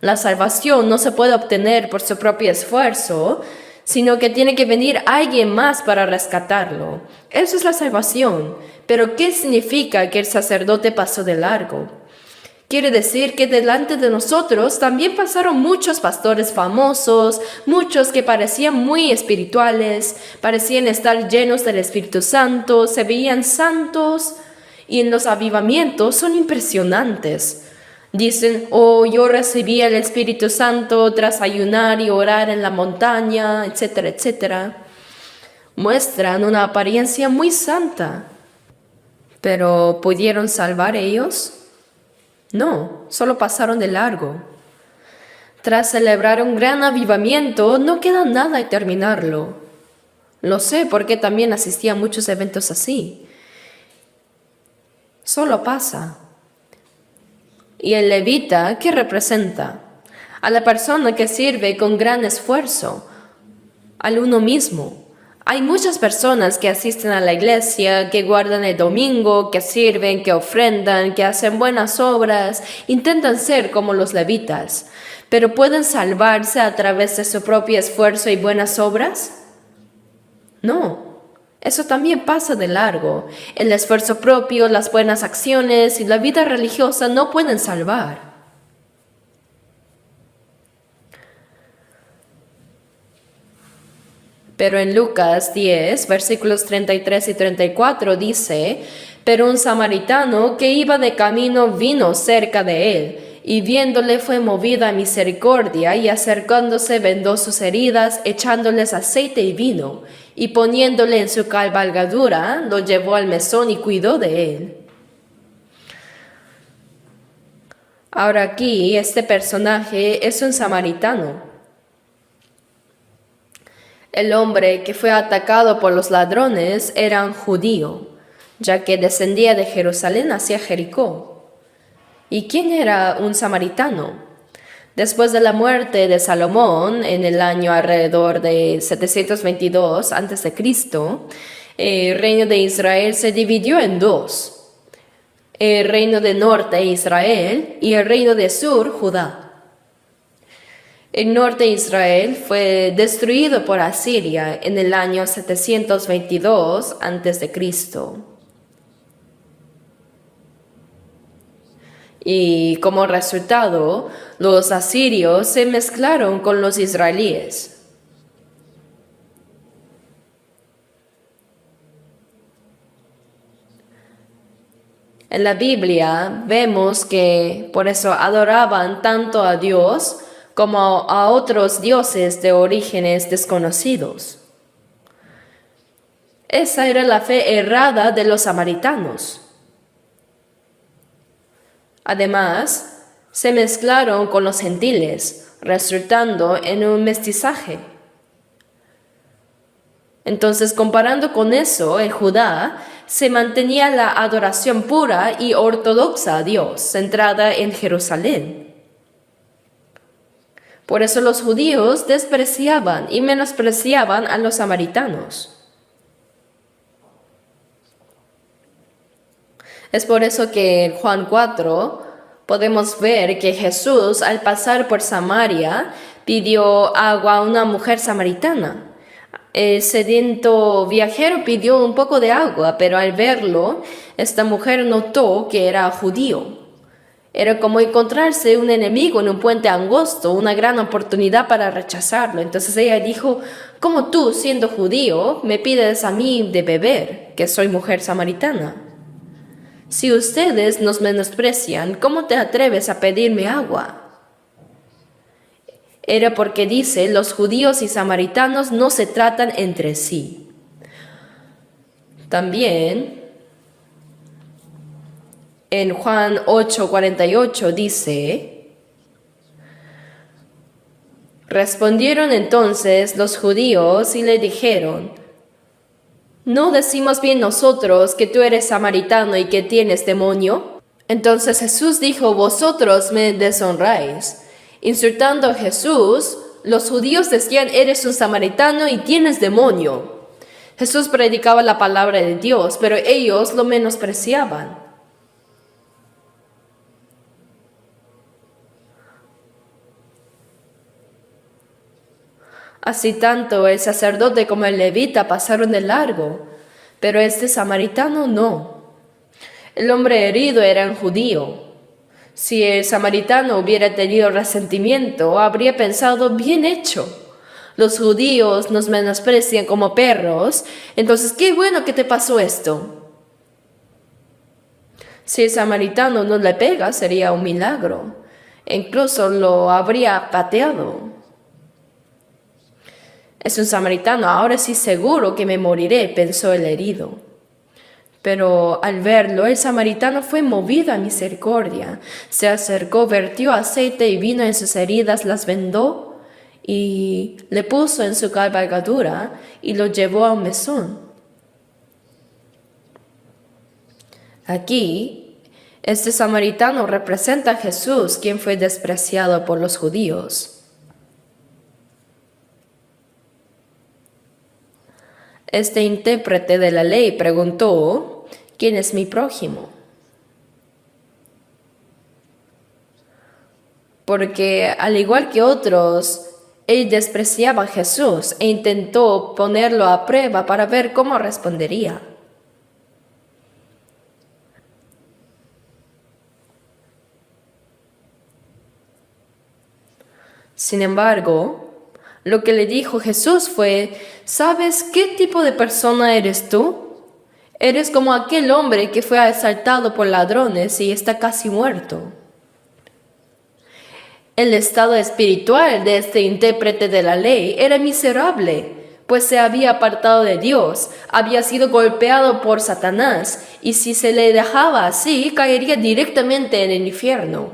La salvación no se puede obtener por su propio esfuerzo, sino que tiene que venir alguien más para rescatarlo. Eso es la salvación. Pero ¿qué significa que el sacerdote pasó de largo? Quiere decir que delante de nosotros también pasaron muchos pastores famosos, muchos que parecían muy espirituales, parecían estar llenos del Espíritu Santo, se veían santos, y en los avivamientos son impresionantes. Dicen, oh, yo recibí el Espíritu Santo tras ayunar y orar en la montaña, etcétera, etcétera. Muestran una apariencia muy santa. ¿Pero pudieron salvar ellos? No, solo pasaron de largo. Tras celebrar un gran avivamiento, no queda nada de terminarlo. Lo sé porque también asistí a muchos eventos así. Solo pasa. ¿Y el levita qué representa? A la persona que sirve con gran esfuerzo, al uno mismo. Hay muchas personas que asisten a la iglesia, que guardan el domingo, que sirven, que ofrendan, que hacen buenas obras, intentan ser como los levitas, pero ¿pueden salvarse a través de su propio esfuerzo y buenas obras? No. Eso también pasa de largo. El esfuerzo propio, las buenas acciones y la vida religiosa no pueden salvar. Pero en Lucas 10, versículos 33 y 34 dice, pero un samaritano que iba de camino vino cerca de él, y viéndole fue movido a misericordia, y acercándose vendó sus heridas, echándoles aceite y vino, y poniéndole en su cabalgadura, lo llevó al mesón y cuidó de él. Ahora aquí, este personaje es un samaritano. El hombre que fue atacado por los ladrones era un judío, ya que descendía de Jerusalén hacia Jericó. ¿Y quién era un samaritano? Después de la muerte de Salomón, en el año alrededor de 722 a.C., el reino de Israel se dividió en dos: el reino de norte, Israel, y el reino de sur, Judá. El norte de Israel fue destruido por Asiria en el año 722 a.C. Y como resultado, los asirios se mezclaron con los israelíes. En la Biblia vemos que por eso adoraban tanto a Dios como a otros dioses de orígenes desconocidos. Esa era la fe errada de los samaritanos. Además, se mezclaron con los gentiles, resultando en un mestizaje. Entonces, comparando con eso, en Judá se mantenía la adoración pura y ortodoxa a Dios, centrada en Jerusalén. Por eso los judíos despreciaban y menospreciaban a los samaritanos. Es por eso que en Juan 4 podemos ver que Jesús, al pasar por Samaria, pidió agua a una mujer samaritana. El sediento viajero pidió un poco de agua, pero al verlo, esta mujer notó que era judío. Era como encontrarse un enemigo en un puente angosto, una gran oportunidad para rechazarlo. Entonces ella dijo, ¿cómo tú, siendo judío, me pides a mí de beber, que soy mujer samaritana? Si ustedes nos menosprecian, ¿cómo te atreves a pedirme agua? Era porque dice, los judíos y samaritanos no se tratan entre sí. También en Juan 8:48 dice, respondieron entonces los judíos y le dijeron, ¿No decimos bien nosotros que tú eres samaritano y que tienes demonio? Entonces Jesús dijo, vosotros me deshonráis. Insultando a Jesús, los judíos decían, eres un samaritano y tienes demonio. Jesús predicaba la palabra de Dios, pero ellos lo menospreciaban. Así tanto el sacerdote como el levita pasaron de largo, pero este samaritano no. El hombre herido era un judío. Si el samaritano hubiera tenido resentimiento, habría pensado, bien hecho. Los judíos nos menosprecian como perros, entonces qué bueno que te pasó esto. Si el samaritano no le pega, sería un milagro. Incluso lo habría pateado. Es un samaritano, ahora sí seguro que me moriré, pensó el herido. Pero al verlo, el samaritano fue movido a misericordia. Se acercó, vertió aceite y vino en sus heridas, las vendó y le puso en su cabalgadura y lo llevó a un mesón. Aquí, este samaritano representa a Jesús, quien fue despreciado por los judíos. Este intérprete de la ley preguntó, ¿quién es mi prójimo? Porque al igual que otros, él despreciaba a Jesús e intentó ponerlo a prueba para ver cómo respondería. Sin embargo, lo que le dijo Jesús fue, ¿sabes qué tipo de persona eres tú? Eres como aquel hombre que fue asaltado por ladrones y está casi muerto. El estado espiritual de este intérprete de la ley era miserable, pues se había apartado de Dios, había sido golpeado por Satanás, y si se le dejaba así, caería directamente en el infierno.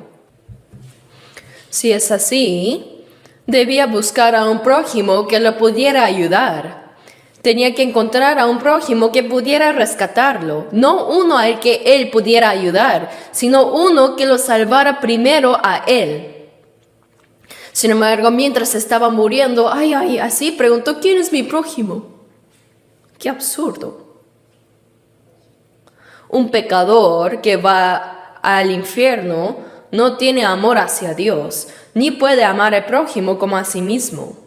Si es así, debía buscar a un prójimo que lo pudiera ayudar. Tenía que encontrar a un prójimo que pudiera rescatarlo, no uno al que él pudiera ayudar, sino uno que lo salvara primero a él. Sin embargo, mientras estaba muriendo, así preguntó, ¿quién es mi prójimo? ¡Qué absurdo! Un pecador que va al infierno no tiene amor hacia Dios, ni puede amar al prójimo como a sí mismo.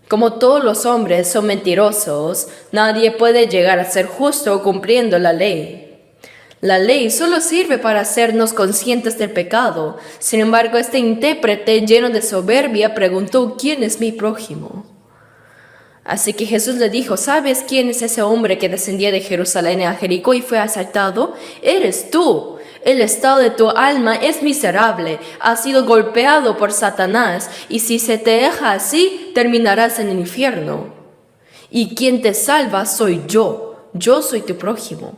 Como todos los hombres son mentirosos, nadie puede llegar a ser justo cumpliendo la ley. La ley solo sirve para hacernos conscientes del pecado. Sin embargo, este intérprete lleno de soberbia preguntó, ¿quién es mi prójimo? Así que Jesús le dijo, ¿sabes quién es ese hombre que descendía de Jerusalén a Jericó y fue asaltado? Eres tú. El estado de tu alma es miserable, has sido golpeado por Satanás, y si se te deja así, terminarás en el infierno. Y quien te salva soy yo soy tu prójimo.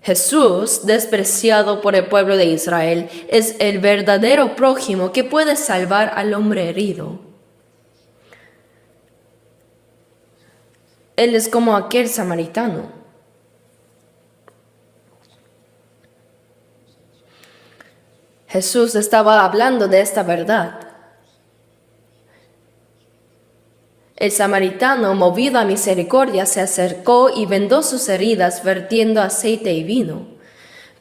Jesús, despreciado por el pueblo de Israel, es el verdadero prójimo que puede salvar al hombre herido. Él es como aquel samaritano. Jesús estaba hablando de esta verdad. El samaritano, movido a misericordia, se acercó y vendó sus heridas vertiendo aceite y vino.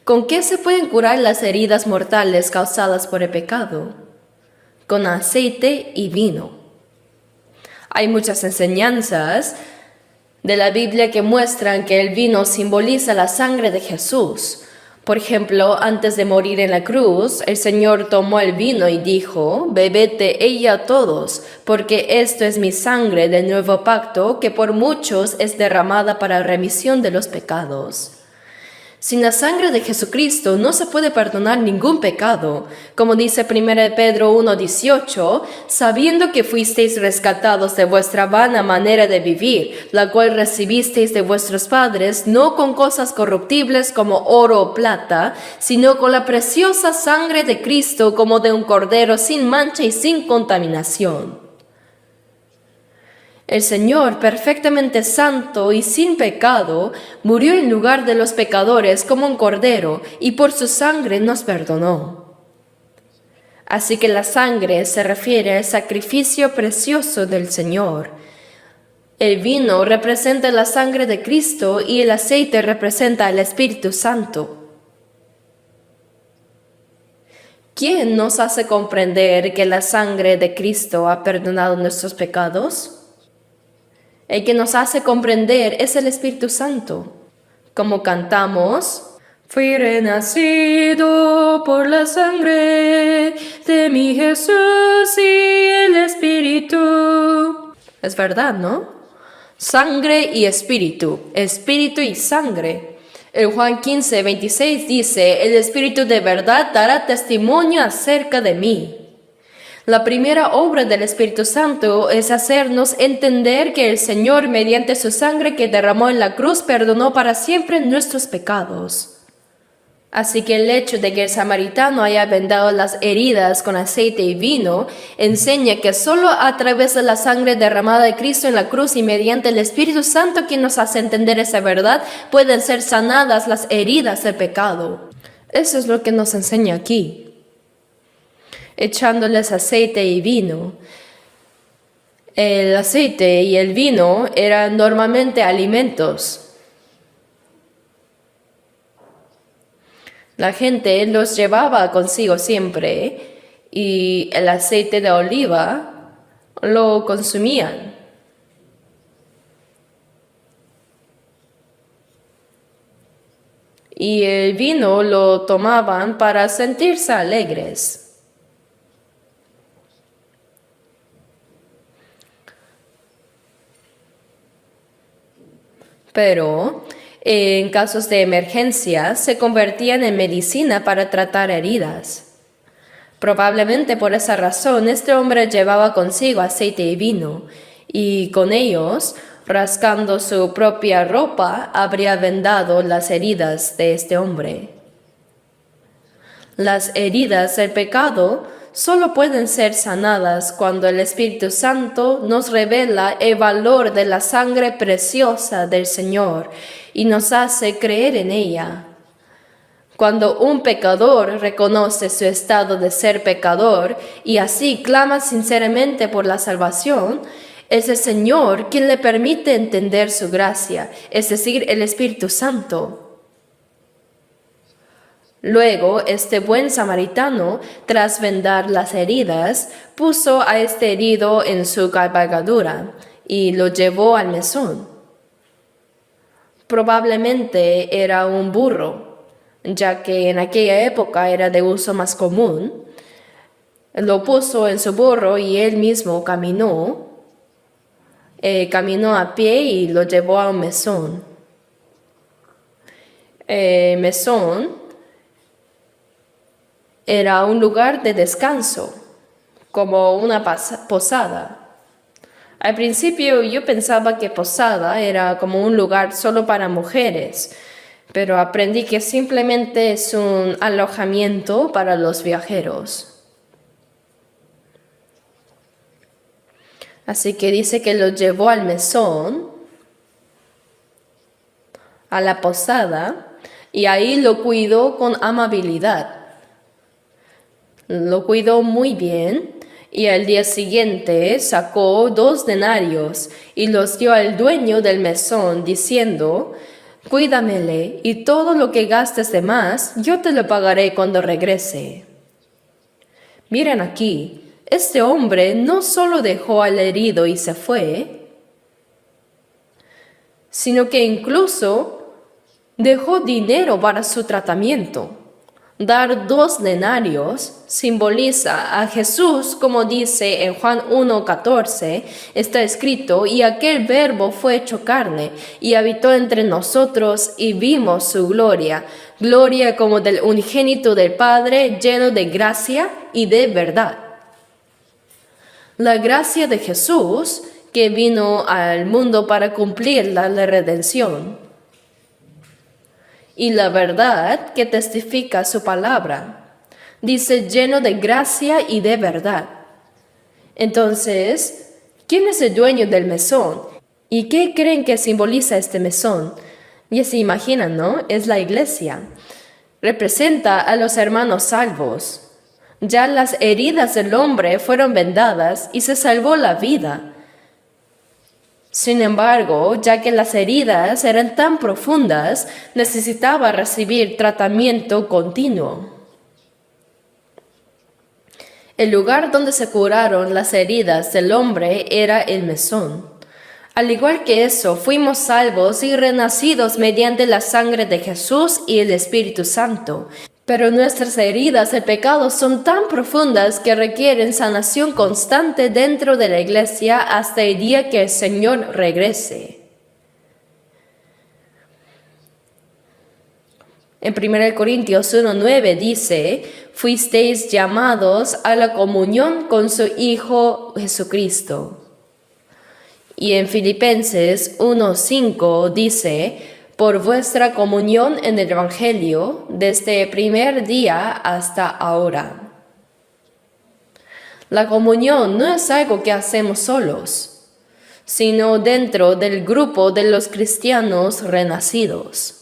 ¿Con qué se pueden curar las heridas mortales causadas por el pecado? Con aceite y vino. Hay muchas enseñanzas de la Biblia que muestran que el vino simboliza la sangre de Jesús. Por ejemplo, antes de morir en la cruz, el Señor tomó el vino y dijo, bebed de ella todos, porque esto es mi sangre del nuevo pacto, que por muchos es derramada para remisión de los pecados. Sin la sangre de Jesucristo no se puede perdonar ningún pecado. Como dice 1 Pedro 1:18, sabiendo que fuisteis rescatados de vuestra vana manera de vivir, la cual recibisteis de vuestros padres, no con cosas corruptibles como oro o plata, sino con la preciosa sangre de Cristo como de un cordero sin mancha y sin contaminación. El Señor, perfectamente santo y sin pecado, murió en lugar de los pecadores como un cordero y por su sangre nos perdonó. Así que la sangre se refiere al sacrificio precioso del Señor. El vino representa la sangre de Cristo y el aceite representa al Espíritu Santo. ¿Quién nos hace comprender que la sangre de Cristo ha perdonado nuestros pecados? El que nos hace comprender es el Espíritu Santo. Como cantamos, fui renacido por la sangre de mi Jesús y el Espíritu. Es verdad, ¿no? Sangre y espíritu y sangre. En Juan 15, 26 dice, el Espíritu de verdad dará testimonio acerca de mí. La primera obra del Espíritu Santo es hacernos entender que el Señor, mediante su sangre que derramó en la cruz, perdonó para siempre nuestros pecados. Así que el hecho de que el samaritano haya vendado las heridas con aceite y vino enseña que solo a través de la sangre derramada de Cristo en la cruz y mediante el Espíritu Santo que nos hace entender esa verdad pueden ser sanadas las heridas del pecado. Eso es lo que nos enseña aquí. Echándoles aceite y vino. El aceite y el vino eran normalmente alimentos. La gente los llevaba consigo siempre y el aceite de oliva lo consumían. Y el vino lo tomaban para sentirse alegres. Pero en casos de emergencia se convertían en medicina para tratar heridas. Probablemente por esa razón este hombre llevaba consigo aceite y vino, y con ellos, rascando su propia ropa, habría vendado las heridas de este hombre. Las heridas del pecado solo pueden ser sanadas cuando el Espíritu Santo nos revela el valor de la sangre preciosa del Señor y nos hace creer en ella. Cuando un pecador reconoce su estado de ser pecador y así clama sinceramente por la salvación, es el Señor quien le permite entender su gracia, es decir, el Espíritu Santo. Luego, este buen samaritano, tras vendar las heridas, puso a este herido en su cabalgadura y lo llevó al mesón. Probablemente era un burro, ya que en aquella época era de uso más común. Lo puso en su burro y él mismo caminó a pie y lo llevó a un mesón. Mesón era un lugar de descanso, como una posada. Al principio yo pensaba que posada era como un lugar solo para mujeres, pero aprendí que simplemente es un alojamiento para los viajeros. Así que dice que lo llevó al mesón, a la posada, y ahí lo cuidó con amabilidad. Lo cuidó muy bien y al día siguiente sacó 2 denarios y los dio al dueño del mesón diciendo, cuídamele y todo lo que gastes de más yo te lo pagaré cuando regrese. Miren aquí, este hombre no solo dejó al herido y se fue, sino que incluso dejó dinero para su tratamiento. Dar 2 denarios simboliza a Jesús, como dice en Juan 1:14, está escrito, y aquel verbo fue hecho carne, y habitó entre nosotros, y vimos su gloria, gloria como del unigénito del Padre, lleno de gracia y de verdad. La gracia de Jesús, que vino al mundo para cumplir la redención, y la verdad que testifica su palabra. Dice lleno de gracia y de verdad. Entonces, ¿Quién es el dueño del mesón? ¿Y qué creen que simboliza este mesón? Ya se imaginan, ¿no? Es la iglesia. Representa a los hermanos salvos. Ya las heridas del hombre fueron vendadas y se salvó la vida. Sin embargo, ya que las heridas eran tan profundas, necesitaba recibir tratamiento continuo. El lugar donde se curaron las heridas del hombre era el mesón. Al igual que eso, fuimos salvos y renacidos mediante la sangre de Jesús y el Espíritu Santo. Pero nuestras heridas de pecado son tan profundas que requieren sanación constante dentro de la iglesia hasta el día que el Señor regrese. En 1 Corintios 1:9 dice, fuisteis llamados a la comunión con su Hijo Jesucristo. Y en Filipenses 1:5 dice, por vuestra comunión en el Evangelio desde el primer día hasta ahora. La comunión no es algo que hacemos solos, sino dentro del grupo de los cristianos renacidos.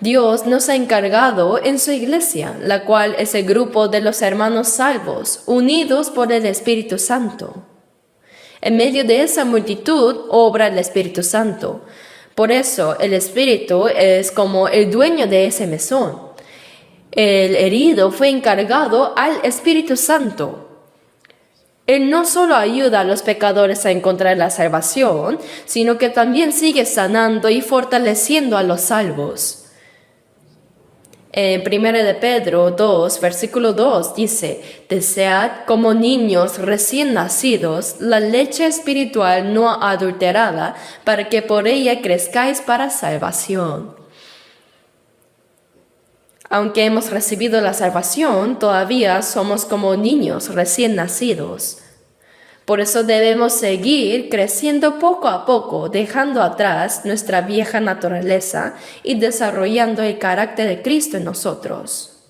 Dios nos ha encargado en su iglesia, la cual es el grupo de los hermanos salvos, unidos por el Espíritu Santo. En medio de esa multitud obra el Espíritu Santo. Por eso el Espíritu es como el dueño de ese mesón. El herido fue encargado al Espíritu Santo. Él no solo ayuda a los pecadores a encontrar la salvación, sino que también sigue sanando y fortaleciendo a los salvos. En 1 de Pedro 2, versículo 2 dice, desead como niños recién nacidos la leche espiritual no adulterada, para que por ella crezcáis para salvación. Aunque hemos recibido la salvación, todavía somos como niños recién nacidos. Por eso debemos seguir creciendo poco a poco, dejando atrás nuestra vieja naturaleza y desarrollando el carácter de Cristo en nosotros.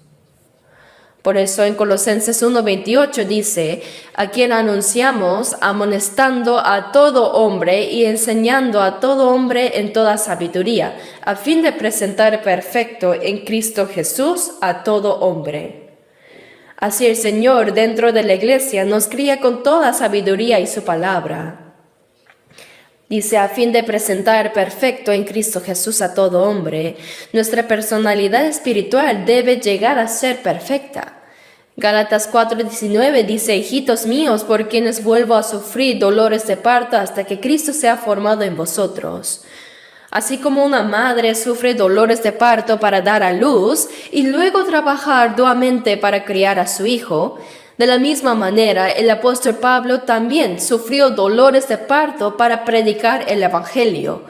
Por eso en Colosenses 1:28 dice, a quien anunciamos amonestando a todo hombre y enseñando a todo hombre en toda sabiduría, a fin de presentar perfecto en Cristo Jesús a todo hombre. Así el Señor dentro de la iglesia nos cría con toda sabiduría y su palabra. Dice, a fin de presentar perfecto en Cristo Jesús a todo hombre, nuestra personalidad espiritual debe llegar a ser perfecta. Gálatas 4:19 dice, hijitos míos, por quienes vuelvo a sufrir dolores de parto hasta que Cristo sea formado en vosotros. Así como una madre sufre dolores de parto para dar a luz y luego trabaja arduamente para criar a su hijo, de la misma manera el apóstol Pablo también sufrió dolores de parto para predicar el Evangelio.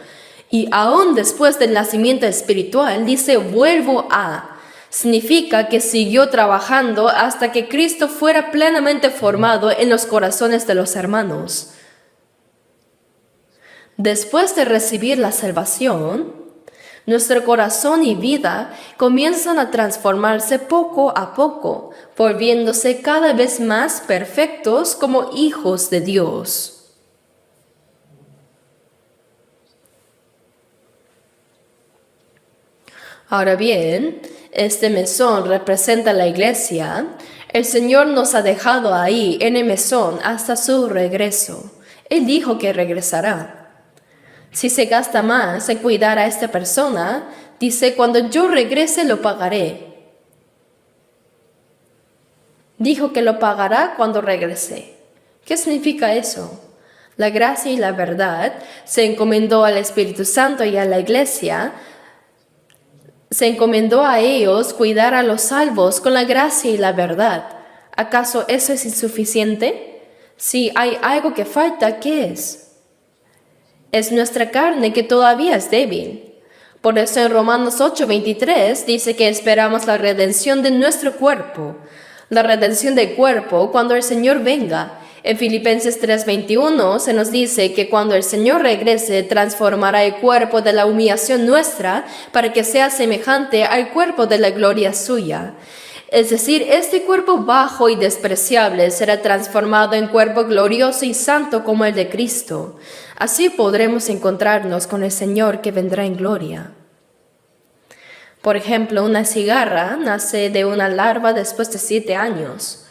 Y aún después del nacimiento espiritual dice vuelvo a. Significa que siguió trabajando hasta que Cristo fuera plenamente formado en los corazones de los hermanos. Después de recibir la salvación, nuestro corazón y vida comienzan a transformarse poco a poco, volviéndose cada vez más perfectos como hijos de Dios. Ahora bien, este mesón representa la iglesia. El Señor nos ha dejado ahí en el mesón hasta su regreso. Él dijo que regresará. Si se gasta más en cuidar a esta persona, dice, cuando yo regrese lo pagaré. Dijo que lo pagará cuando regrese. ¿Qué significa eso? La gracia y la verdad se encomendó al Espíritu Santo y a la iglesia. Se encomendó a ellos cuidar a los salvos con la gracia y la verdad. ¿Acaso eso es insuficiente? Si hay algo que falta, ¿qué es? Es nuestra carne que todavía es débil. Por eso en Romanos 8:23 dice que esperamos la redención de nuestro cuerpo. La redención del cuerpo cuando el Señor venga. En Filipenses 3:21 se nos dice que cuando el Señor regrese transformará el cuerpo de la humillación nuestra para que sea semejante al cuerpo de la gloria suya. Es decir, este cuerpo bajo y despreciable será transformado en cuerpo glorioso y santo como el de Cristo. Así podremos encontrarnos con el Señor que vendrá en gloria. Por ejemplo, una cigarra nace de una larva después de 7 años.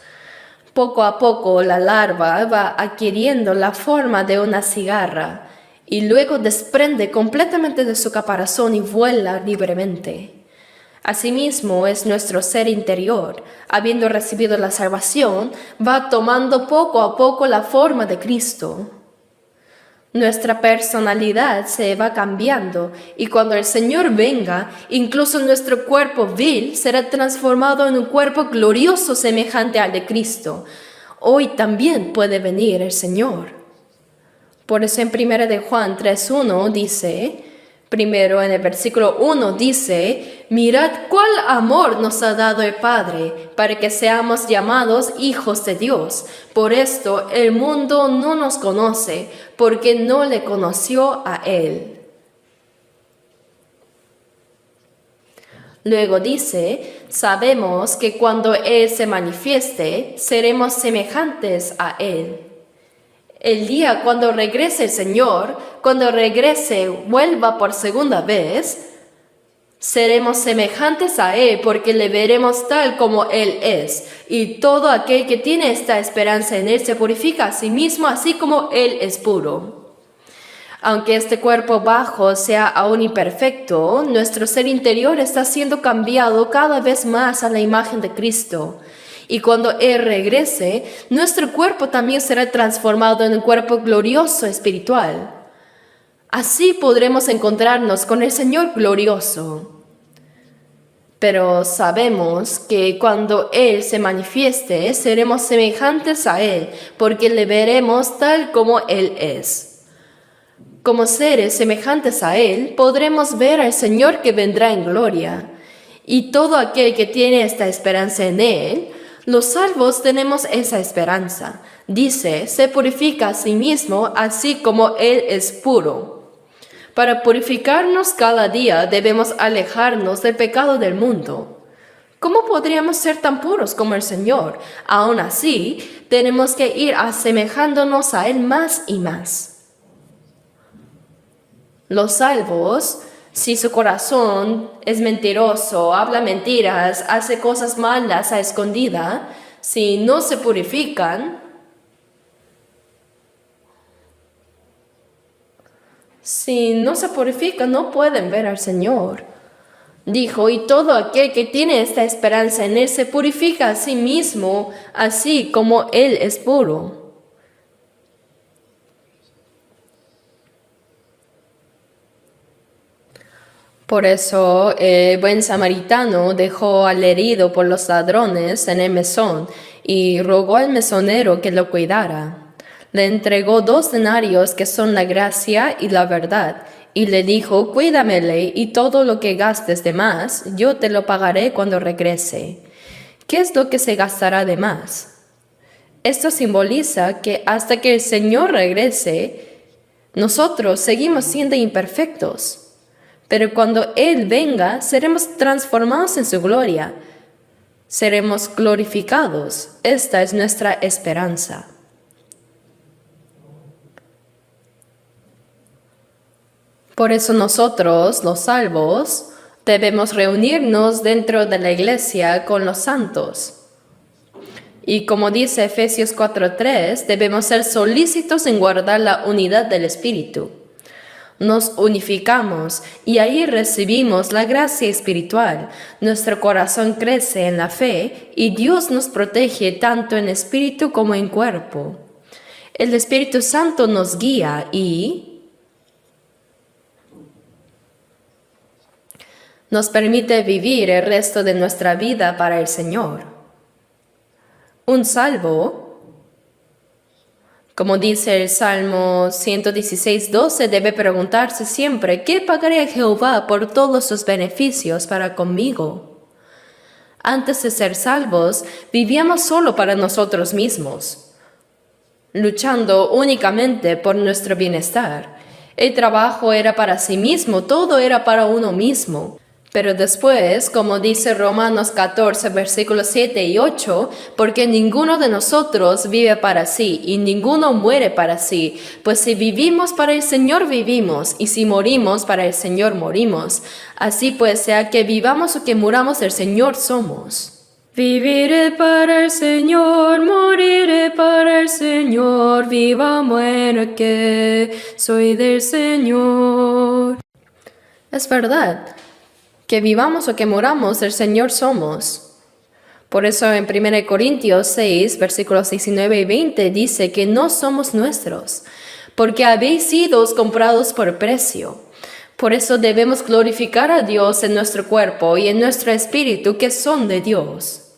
Poco a poco la larva va adquiriendo la forma de una cigarra y luego desprende completamente de su caparazón y vuela libremente. Asimismo es nuestro ser interior, habiendo recibido la salvación, va tomando poco a poco la forma de Cristo. Nuestra personalidad se va cambiando y cuando el Señor venga, incluso nuestro cuerpo vil será transformado en un cuerpo glorioso semejante al de Cristo. Hoy también puede venir el Señor. Por eso en 1 de Juan 3:1 dice... Primero en el versículo 1 dice, mirad cuál amor nos ha dado el Padre para que seamos llamados hijos de Dios. Por esto el mundo no nos conoce porque no le conoció a Él. Luego dice, sabemos que cuando Él se manifieste, seremos semejantes a Él. El día cuando regrese el Señor, cuando regrese, vuelva por segunda vez, seremos semejantes a Él porque le veremos tal como Él es. Y todo aquel que tiene esta esperanza en Él se purifica a sí mismo así como Él es puro. Aunque este cuerpo bajo sea aún imperfecto, nuestro ser interior está siendo cambiado cada vez más a la imagen de Cristo. Y cuando Él regrese, nuestro cuerpo también será transformado en un cuerpo glorioso espiritual. Así podremos encontrarnos con el Señor glorioso. Pero sabemos que cuando Él se manifieste, seremos semejantes a Él, porque le veremos tal como Él es. Como seres semejantes a Él, podremos ver al Señor que vendrá en gloria. Y todo aquel que tiene esta esperanza en Él, los salvos tenemos esa esperanza. Dice, se purifica a sí mismo así como Él es puro. Para purificarnos cada día debemos alejarnos del pecado del mundo. ¿Cómo podríamos ser tan puros como el Señor? Aún así, tenemos que ir asemejándonos a Él más y más. Los salvos, si su corazón es mentiroso, habla mentiras, hace cosas malas a escondida, si no se purifican, no pueden ver al Señor. Dijo, y todo aquel que tiene esta esperanza en Él se purifica a sí mismo, así como Él es puro. Por eso el buen samaritano dejó al herido por los ladrones en el mesón y rogó al mesonero que lo cuidara. Le entregó 2 denarios que son la gracia y la verdad, y le dijo, cuídamele y todo lo que gastes de más, yo te lo pagaré cuando regrese. ¿Qué es lo que se gastará de más? Esto simboliza que hasta que el Señor regrese, nosotros seguimos siendo imperfectos. Pero cuando Él venga, seremos transformados en su gloria. Seremos glorificados. Esta es nuestra esperanza. Por eso nosotros, los salvos, debemos reunirnos dentro de la iglesia con los santos. Y como dice Efesios 4:3, debemos ser solícitos en guardar la unidad del Espíritu. Nos unificamos y ahí recibimos la gracia espiritual. Nuestro corazón crece en la fe y Dios nos protege tanto en espíritu como en cuerpo. El Espíritu Santo nos guía y nos permite vivir el resto de nuestra vida para el Señor. Un salvo, como dice el Salmo 116:12, debe preguntarse siempre, ¿qué pagaré a Jehová por todos sus beneficios para conmigo? Antes de ser salvos, vivíamos solo para nosotros mismos, luchando únicamente por nuestro bienestar. El trabajo era para sí mismo, todo era para uno mismo. Pero después, como dice Romanos 14, versículos 7 y 8, porque ninguno de nosotros vive para sí y ninguno muere para sí, pues si vivimos para el Señor vivimos y si morimos para el Señor morimos. Así pues, sea que vivamos o que muramos, el Señor somos. Viviré para el Señor, moriré para el Señor, viva muera que soy del Señor. Es verdad. Que vivamos o que moramos, el Señor somos. Por eso en 1 Corintios 6, versículos 19 y 20 dice que no somos nuestros, porque habéis sido comprados por precio. Por eso debemos glorificar a Dios en nuestro cuerpo y en nuestro espíritu que son de Dios.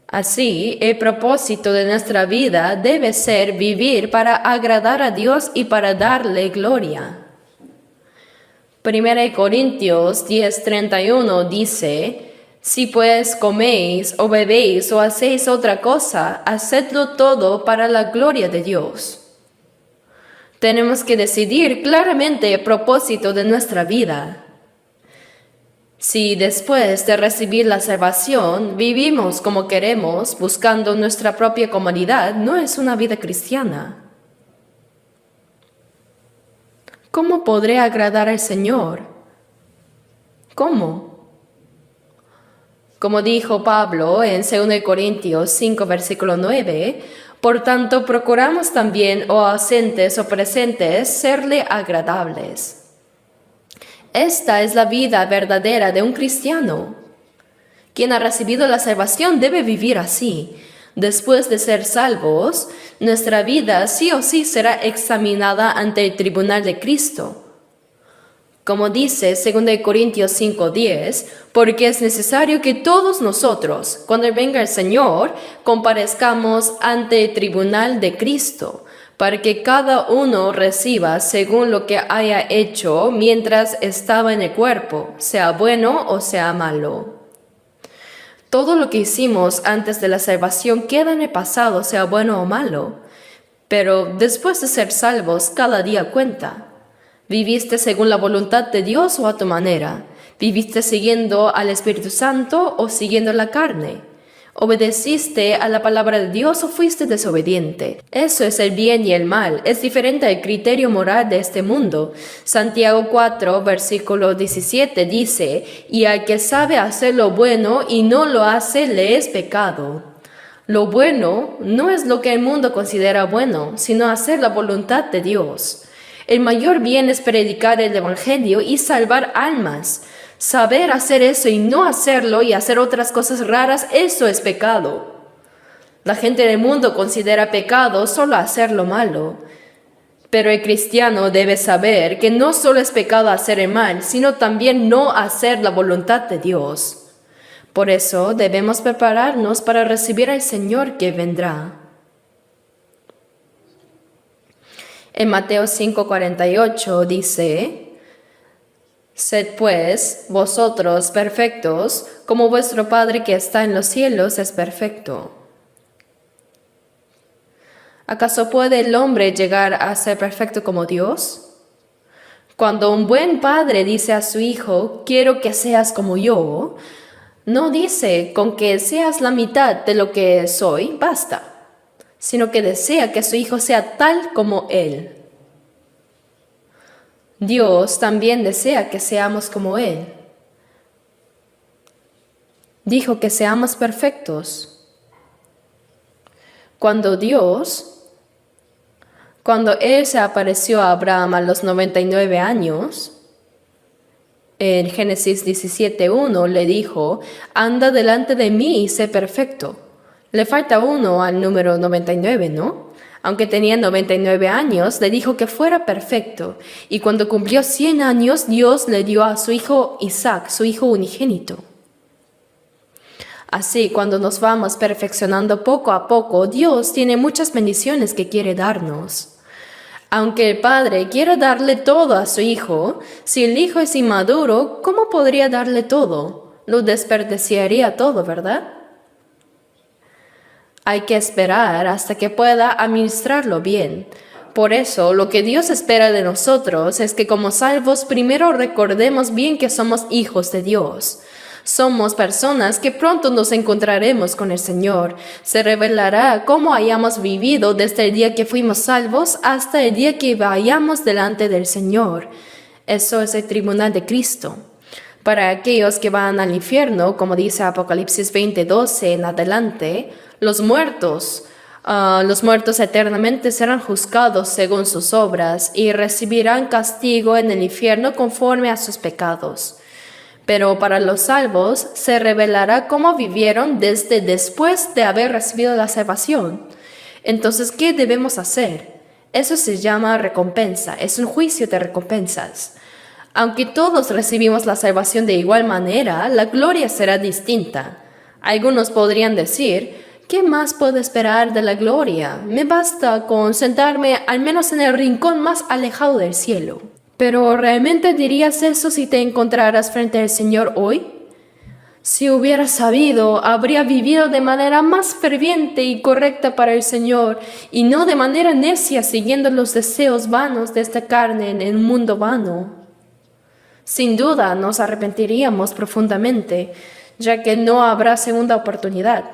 Así, el propósito de nuestra vida debe ser vivir para agradar a Dios y para darle gloria. 1 Corintios 10:31 dice, si pues coméis o bebéis o hacéis otra cosa, hacedlo todo para la gloria de Dios. Tenemos que decidir claramente el propósito de nuestra vida. Si después de recibir la salvación vivimos como queremos, buscando nuestra propia comodidad, no es una vida cristiana. ¿Cómo podré agradar al Señor? ¿Cómo? Como dijo Pablo en 2 Corintios 5, versículo 9, por tanto procuramos también, o ausentes o presentes, serle agradables. Esta es la vida verdadera de un cristiano. Quien ha recibido la salvación debe vivir así. Después de ser salvos, nuestra vida sí o sí será examinada ante el tribunal de Cristo. Como dice 2 Corintios 5:10, porque es necesario que todos nosotros, cuando venga el Señor, comparezcamos ante el tribunal de Cristo, para que cada uno reciba según lo que haya hecho mientras estaba en el cuerpo, sea bueno o sea malo. Todo lo que hicimos antes de la salvación queda en el pasado, sea bueno o malo. Pero después de ser salvos, cada día cuenta. ¿Viviste según la voluntad de Dios o a tu manera? ¿Viviste siguiendo al Espíritu Santo o siguiendo la carne? ¿Obedeciste a la palabra de Dios o fuiste desobediente? Eso es el bien y el mal. Es diferente al criterio moral de este mundo. Santiago 4, versículo 17 dice, y al que sabe hacer lo bueno y no lo hace, le es pecado. Lo bueno no es lo que el mundo considera bueno, sino hacer la voluntad de Dios. El mayor bien es predicar el Evangelio y salvar almas. Saber hacer eso y no hacerlo y hacer otras cosas raras, eso es pecado. La gente del mundo considera pecado solo hacer lo malo. Pero el cristiano debe saber que no solo es pecado hacer el mal, sino también no hacer la voluntad de Dios. Por eso debemos prepararnos para recibir al Señor que vendrá. En Mateo 5:48 dice, sed pues vosotros perfectos, como vuestro Padre que está en los cielos es perfecto. ¿Acaso puede el hombre llegar a ser perfecto como Dios? Cuando un buen padre dice a su hijo, quiero que seas como yo, no dice con que seas la mitad de lo que soy, basta, sino que desea que su hijo sea tal como él. Dios también desea que seamos como Él. Dijo que seamos perfectos. Cuando Él se apareció a Abraham a los 99 años, en Génesis 17:1 le dijo, anda delante de mí y sé perfecto. Le falta uno al número 99, ¿no? Aunque tenía 99 años, le dijo que fuera perfecto. Y cuando cumplió 100 años, Dios le dio a su hijo Isaac, su hijo unigénito. Así, cuando nos vamos perfeccionando poco a poco, Dios tiene muchas bendiciones que quiere darnos. Aunque el padre quiera darle todo a su hijo, si el hijo es inmaduro, ¿cómo podría darle todo? Lo desperdiciaría todo, ¿verdad? Hay que esperar hasta que pueda administrarlo bien. Por eso, lo que Dios espera de nosotros es que como salvos primero recordemos bien que somos hijos de Dios. Somos personas que pronto nos encontraremos con el Señor. Se revelará cómo hayamos vivido desde el día que fuimos salvos hasta el día que vayamos delante del Señor. Eso es el tribunal de Cristo. Para aquellos que van al infierno, como dice Apocalipsis 20:12 en adelante, los muertos eternamente serán juzgados según sus obras y recibirán castigo en el infierno conforme a sus pecados. Pero para los salvos se revelará cómo vivieron desde después de haber recibido la salvación. Entonces, ¿qué debemos hacer? Eso se llama recompensa, es un juicio de recompensas. Aunque todos recibimos la salvación de igual manera, la gloria será distinta. Algunos podrían decir, ¿qué más puedo esperar de la gloria? Me basta con sentarme al menos en el rincón más alejado del cielo. Pero ¿realmente dirías eso si te encontraras frente al Señor hoy? Si hubieras sabido, habría vivido de manera más ferviente y correcta para el Señor, y no de manera necia siguiendo los deseos vanos de esta carne en el mundo vano. Sin duda nos arrepentiríamos profundamente, ya que no habrá segunda oportunidad.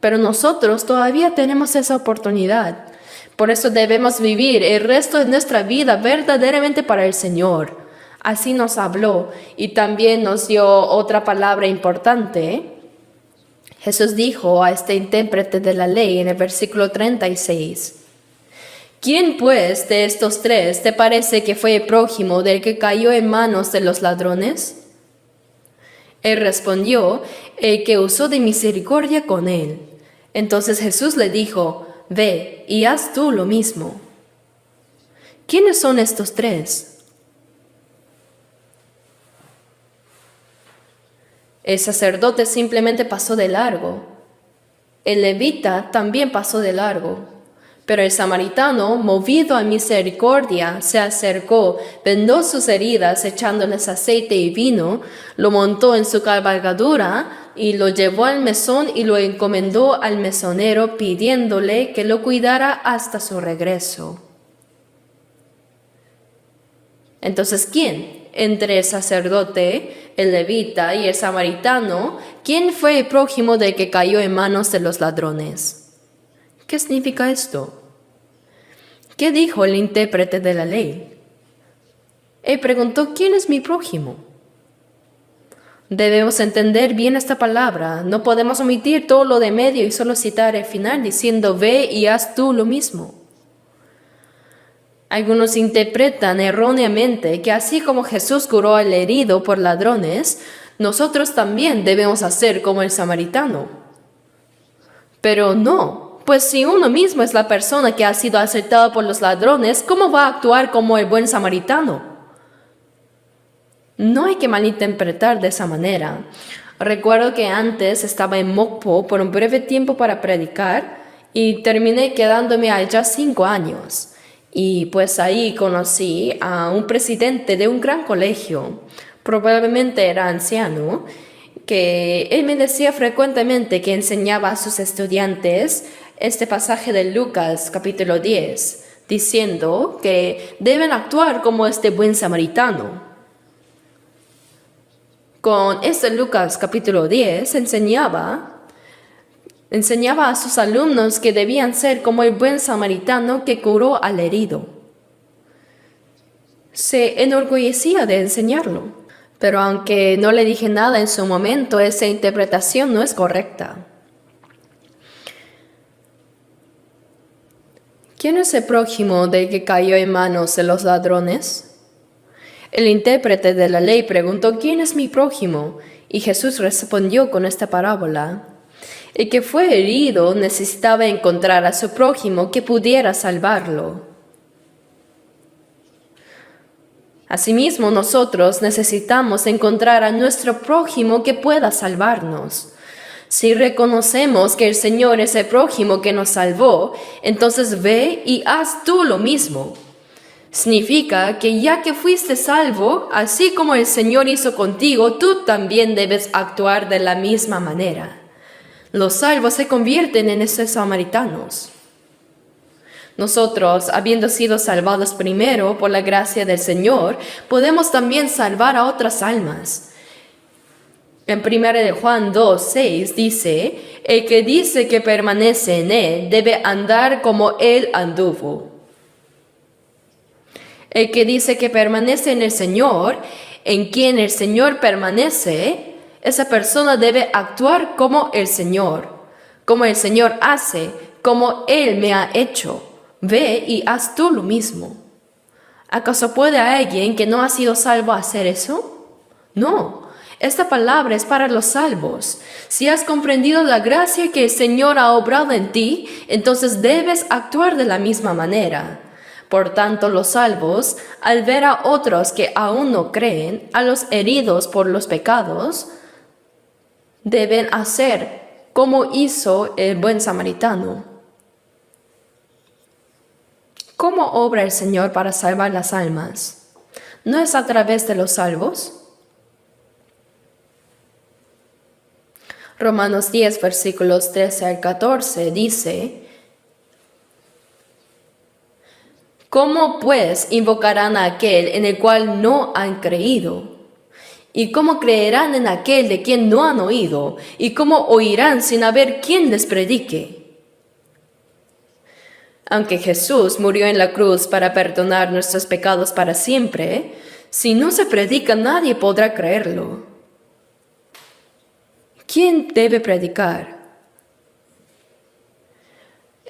Pero nosotros todavía tenemos esa oportunidad. Por eso debemos vivir el resto de nuestra vida verdaderamente para el Señor. Así nos habló y también nos dio otra palabra importante. Jesús dijo a este intérprete de la ley en el versículo 36, ¿quién pues de estos tres te parece que fue el prójimo del que cayó en manos de los ladrones? Él respondió, el que usó de misericordia con él. Entonces Jesús le dijo, ve y haz tú lo mismo. ¿Quiénes son estos tres? El sacerdote simplemente pasó de largo. El levita también pasó de largo. Pero el samaritano, movido a misericordia, se acercó, vendó sus heridas echándoles aceite y vino, lo montó en su cabalgadura y lo llevó al mesón y lo encomendó al mesonero pidiéndole que lo cuidara hasta su regreso. Entonces, ¿quién? Entre el sacerdote, el levita y el samaritano, ¿quién fue el prójimo del que cayó en manos de los ladrones? ¿Qué significa esto? ¿Qué dijo el intérprete de la ley? Él preguntó, ¿quién es mi prójimo? Debemos entender bien esta palabra. No podemos omitir todo lo de medio y solo citar el final diciendo, ve y haz tú lo mismo. Algunos interpretan erróneamente que así como Jesús curó al herido por ladrones, nosotros también debemos hacer como el samaritano. Pero no. Pues si uno mismo es la persona que ha sido asaltada por los ladrones, ¿cómo va a actuar como el buen samaritano? No hay que malinterpretar de esa manera. Recuerdo que antes estaba en Mokpo por un breve tiempo para predicar y terminé quedándome allá 5 años. Y pues ahí conocí a un presidente de un gran colegio, probablemente era anciano, que él me decía frecuentemente que enseñaba a sus estudiantes este pasaje de Lucas capítulo 10, diciendo que deben actuar como este buen samaritano. Con este Lucas capítulo 10 enseñaba a sus alumnos que debían ser como el buen samaritano que curó al herido. Se enorgullecía de enseñarlo, pero aunque no le dije nada en su momento, esa interpretación no es correcta. ¿Quién es el prójimo del que cayó en manos de los ladrones? El intérprete de la ley preguntó, ¿quién es mi prójimo? Y Jesús respondió con esta parábola. El que fue herido necesitaba encontrar a su prójimo que pudiera salvarlo. Asimismo, nosotros necesitamos encontrar a nuestro prójimo que pueda salvarnos. Si reconocemos que el Señor es el prójimo que nos salvó, entonces ve y haz tú lo mismo. Significa que ya que fuiste salvo, así como el Señor hizo contigo, tú también debes actuar de la misma manera. Los salvos se convierten en esos samaritanos. Nosotros, habiendo sido salvados primero por la gracia del Señor, podemos también salvar a otras almas. En 1 Juan 2:6 dice, el que dice que permanece en Él debe andar como Él anduvo. El que dice que permanece en el Señor, en quien el Señor permanece, esa persona debe actuar como el Señor hace, como Él me ha hecho. Ve y haz tú lo mismo. ¿Acaso puede alguien que no ha sido salvo hacer eso? No. Esta palabra es para los salvos. Si has comprendido la gracia que el Señor ha obrado en ti, entonces debes actuar de la misma manera. Por tanto, los salvos, al ver a otros que aún no creen, a los heridos por los pecados, deben hacer como hizo el buen samaritano. ¿Cómo obra el Señor para salvar las almas? ¿No es a través de los salvos? Romanos 10, versículos 13 al 14 dice, ¿cómo pues invocarán a aquel en el cual no han creído? ¿Y cómo creerán en aquel de quien no han oído? ¿Y cómo oirán sin haber quien les predique? Aunque Jesús murió en la cruz para perdonar nuestros pecados para siempre, si no se predica nadie podrá creerlo. ¿Quién debe predicar?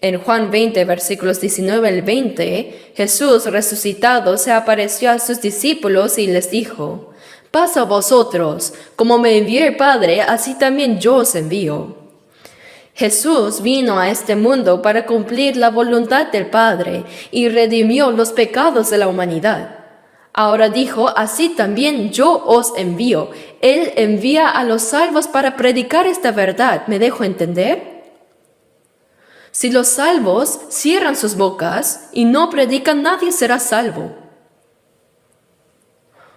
En Juan 20, versículos 19 al 20, Jesús resucitado se apareció a sus discípulos y les dijo, paz a vosotros, como me envió el Padre, así también yo os envío. Jesús vino a este mundo para cumplir la voluntad del Padre y redimió los pecados de la humanidad. Ahora dijo, así también yo os envío. Él envía a los salvos para predicar esta verdad. ¿Me dejo entender? Si los salvos cierran sus bocas y no predican, nadie será salvo.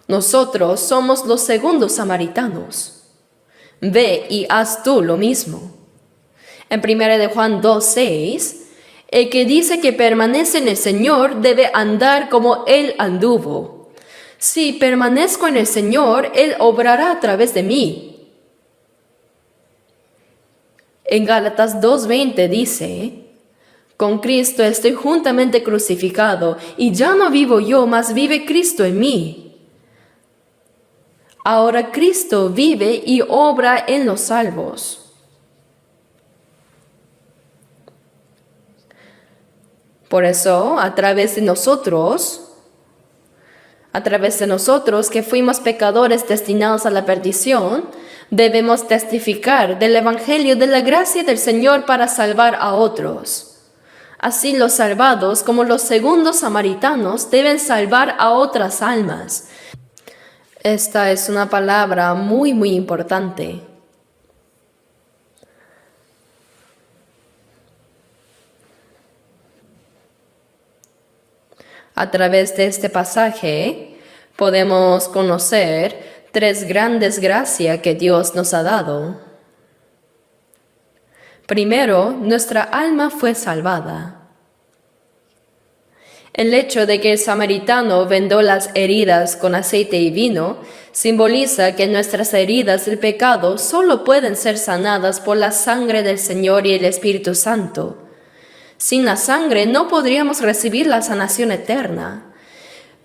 Nosotros somos los segundos samaritanos. Ve y haz tú lo mismo. En 1 Juan 2:6, el que dice que permanece en el Señor debe andar como Él anduvo. Si permanezco en el Señor, Él obrará a través de mí. En Gálatas 2:20 dice, con Cristo estoy juntamente crucificado, y ya no vivo yo, mas vive Cristo en mí. Ahora Cristo vive y obra en los salvos. Por eso, a través de nosotros que fuimos pecadores destinados a la perdición, debemos testificar del Evangelio de la gracia del Señor para salvar a otros. Así los salvados, como los segundos samaritanos, deben salvar a otras almas. Esta es una palabra muy, muy importante. A través de este pasaje podemos conocer 3 grandes gracias que Dios nos ha dado. Primero, nuestra alma fue salvada. El hecho de que el samaritano vendó las heridas con aceite y vino simboliza que nuestras heridas del pecado solo pueden ser sanadas por la sangre del Señor y el Espíritu Santo. Sin la sangre no podríamos recibir la sanación eterna.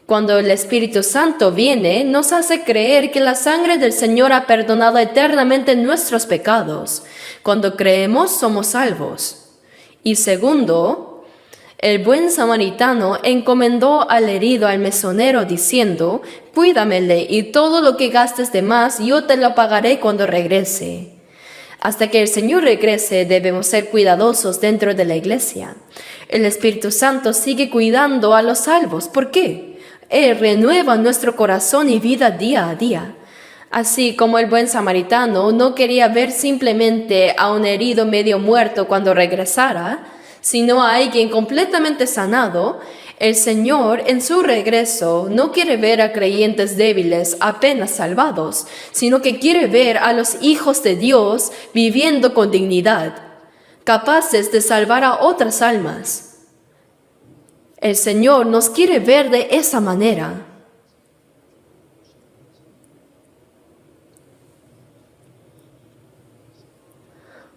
Cuando el Espíritu Santo viene, nos hace creer que la sangre del Señor ha perdonado eternamente nuestros pecados. Cuando creemos, somos salvos. Y segundo, el buen samaritano encomendó al herido al mesonero diciendo, cuídamele y todo lo que gastes de más yo te lo pagaré cuando regrese. Hasta que el Señor regrese, debemos ser cuidadosos dentro de la iglesia. El Espíritu Santo sigue cuidando a los salvos. ¿Por qué? Él renueva nuestro corazón y vida día a día. Así como el buen samaritano no quería ver simplemente a un herido medio muerto cuando regresara, sino a alguien completamente sanado, el Señor en su regreso no quiere ver a creyentes débiles apenas salvados, sino que quiere ver a los hijos de Dios viviendo con dignidad, capaces de salvar a otras almas. El Señor nos quiere ver de esa manera.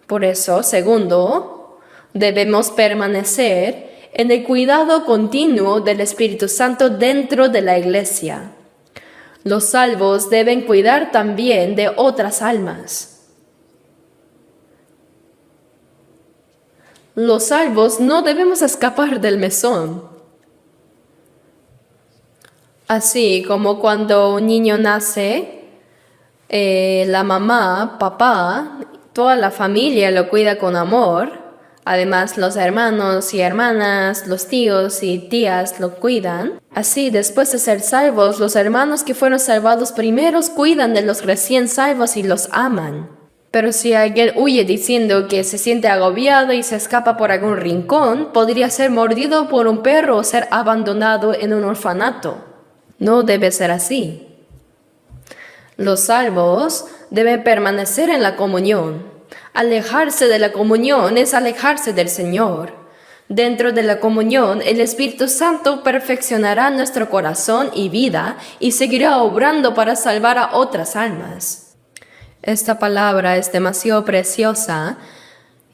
Por eso, segundo, debemos permanecer en el cuidado continuo del Espíritu Santo dentro de la iglesia. Los salvos deben cuidar también de otras almas. Los salvos no debemos escapar del mesón. Así como cuando un niño nace, la mamá, papá, toda la familia lo cuida con amor. Además, los hermanos y hermanas, los tíos y tías lo cuidan. Así, después de ser salvos, los hermanos que fueron salvados primeros cuidan de los recién salvos y los aman. Pero si alguien huye diciendo que se siente agobiado y se escapa por algún rincón, podría ser mordido por un perro o ser abandonado en un orfanato. No debe ser así. Los salvos deben permanecer en la comunión. Alejarse de la comunión es alejarse del Señor. Dentro de la comunión, el Espíritu Santo perfeccionará nuestro corazón y vida y seguirá obrando para salvar a otras almas. Esta palabra es demasiado preciosa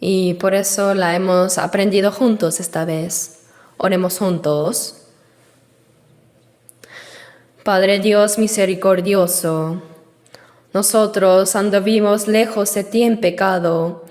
y por eso la hemos aprendido juntos esta vez. Oremos juntos. Padre Dios misericordioso, nosotros anduvimos lejos de ti en pecado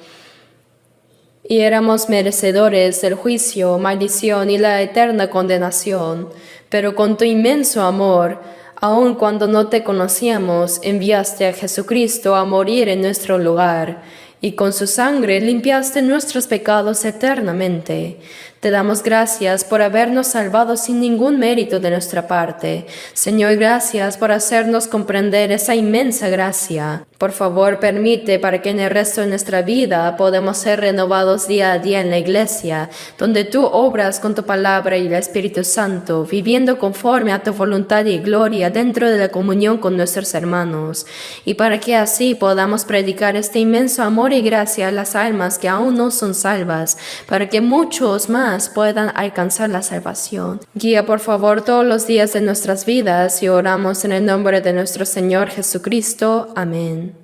y éramos merecedores del juicio, maldición y la eterna condenación, pero con tu inmenso amor, aun cuando no te conocíamos, enviaste a Jesucristo a morir en nuestro lugar y con su sangre limpiaste nuestros pecados eternamente. Te damos gracias por habernos salvado sin ningún mérito de nuestra parte. Señor, gracias por hacernos comprender esa inmensa gracia. Por favor, permite para que en el resto de nuestra vida podamos ser renovados día a día en la iglesia, donde tú obras con tu palabra y el Espíritu Santo, viviendo conforme a tu voluntad y gloria dentro de la comunión con nuestros hermanos, y para que así podamos predicar este inmenso amor y gracia a las almas que aún no son salvas, para que muchos más puedan alcanzar la salvación. Guía por favor todos los días de nuestras vidas y oramos en el nombre de nuestro Señor Jesucristo. Amén.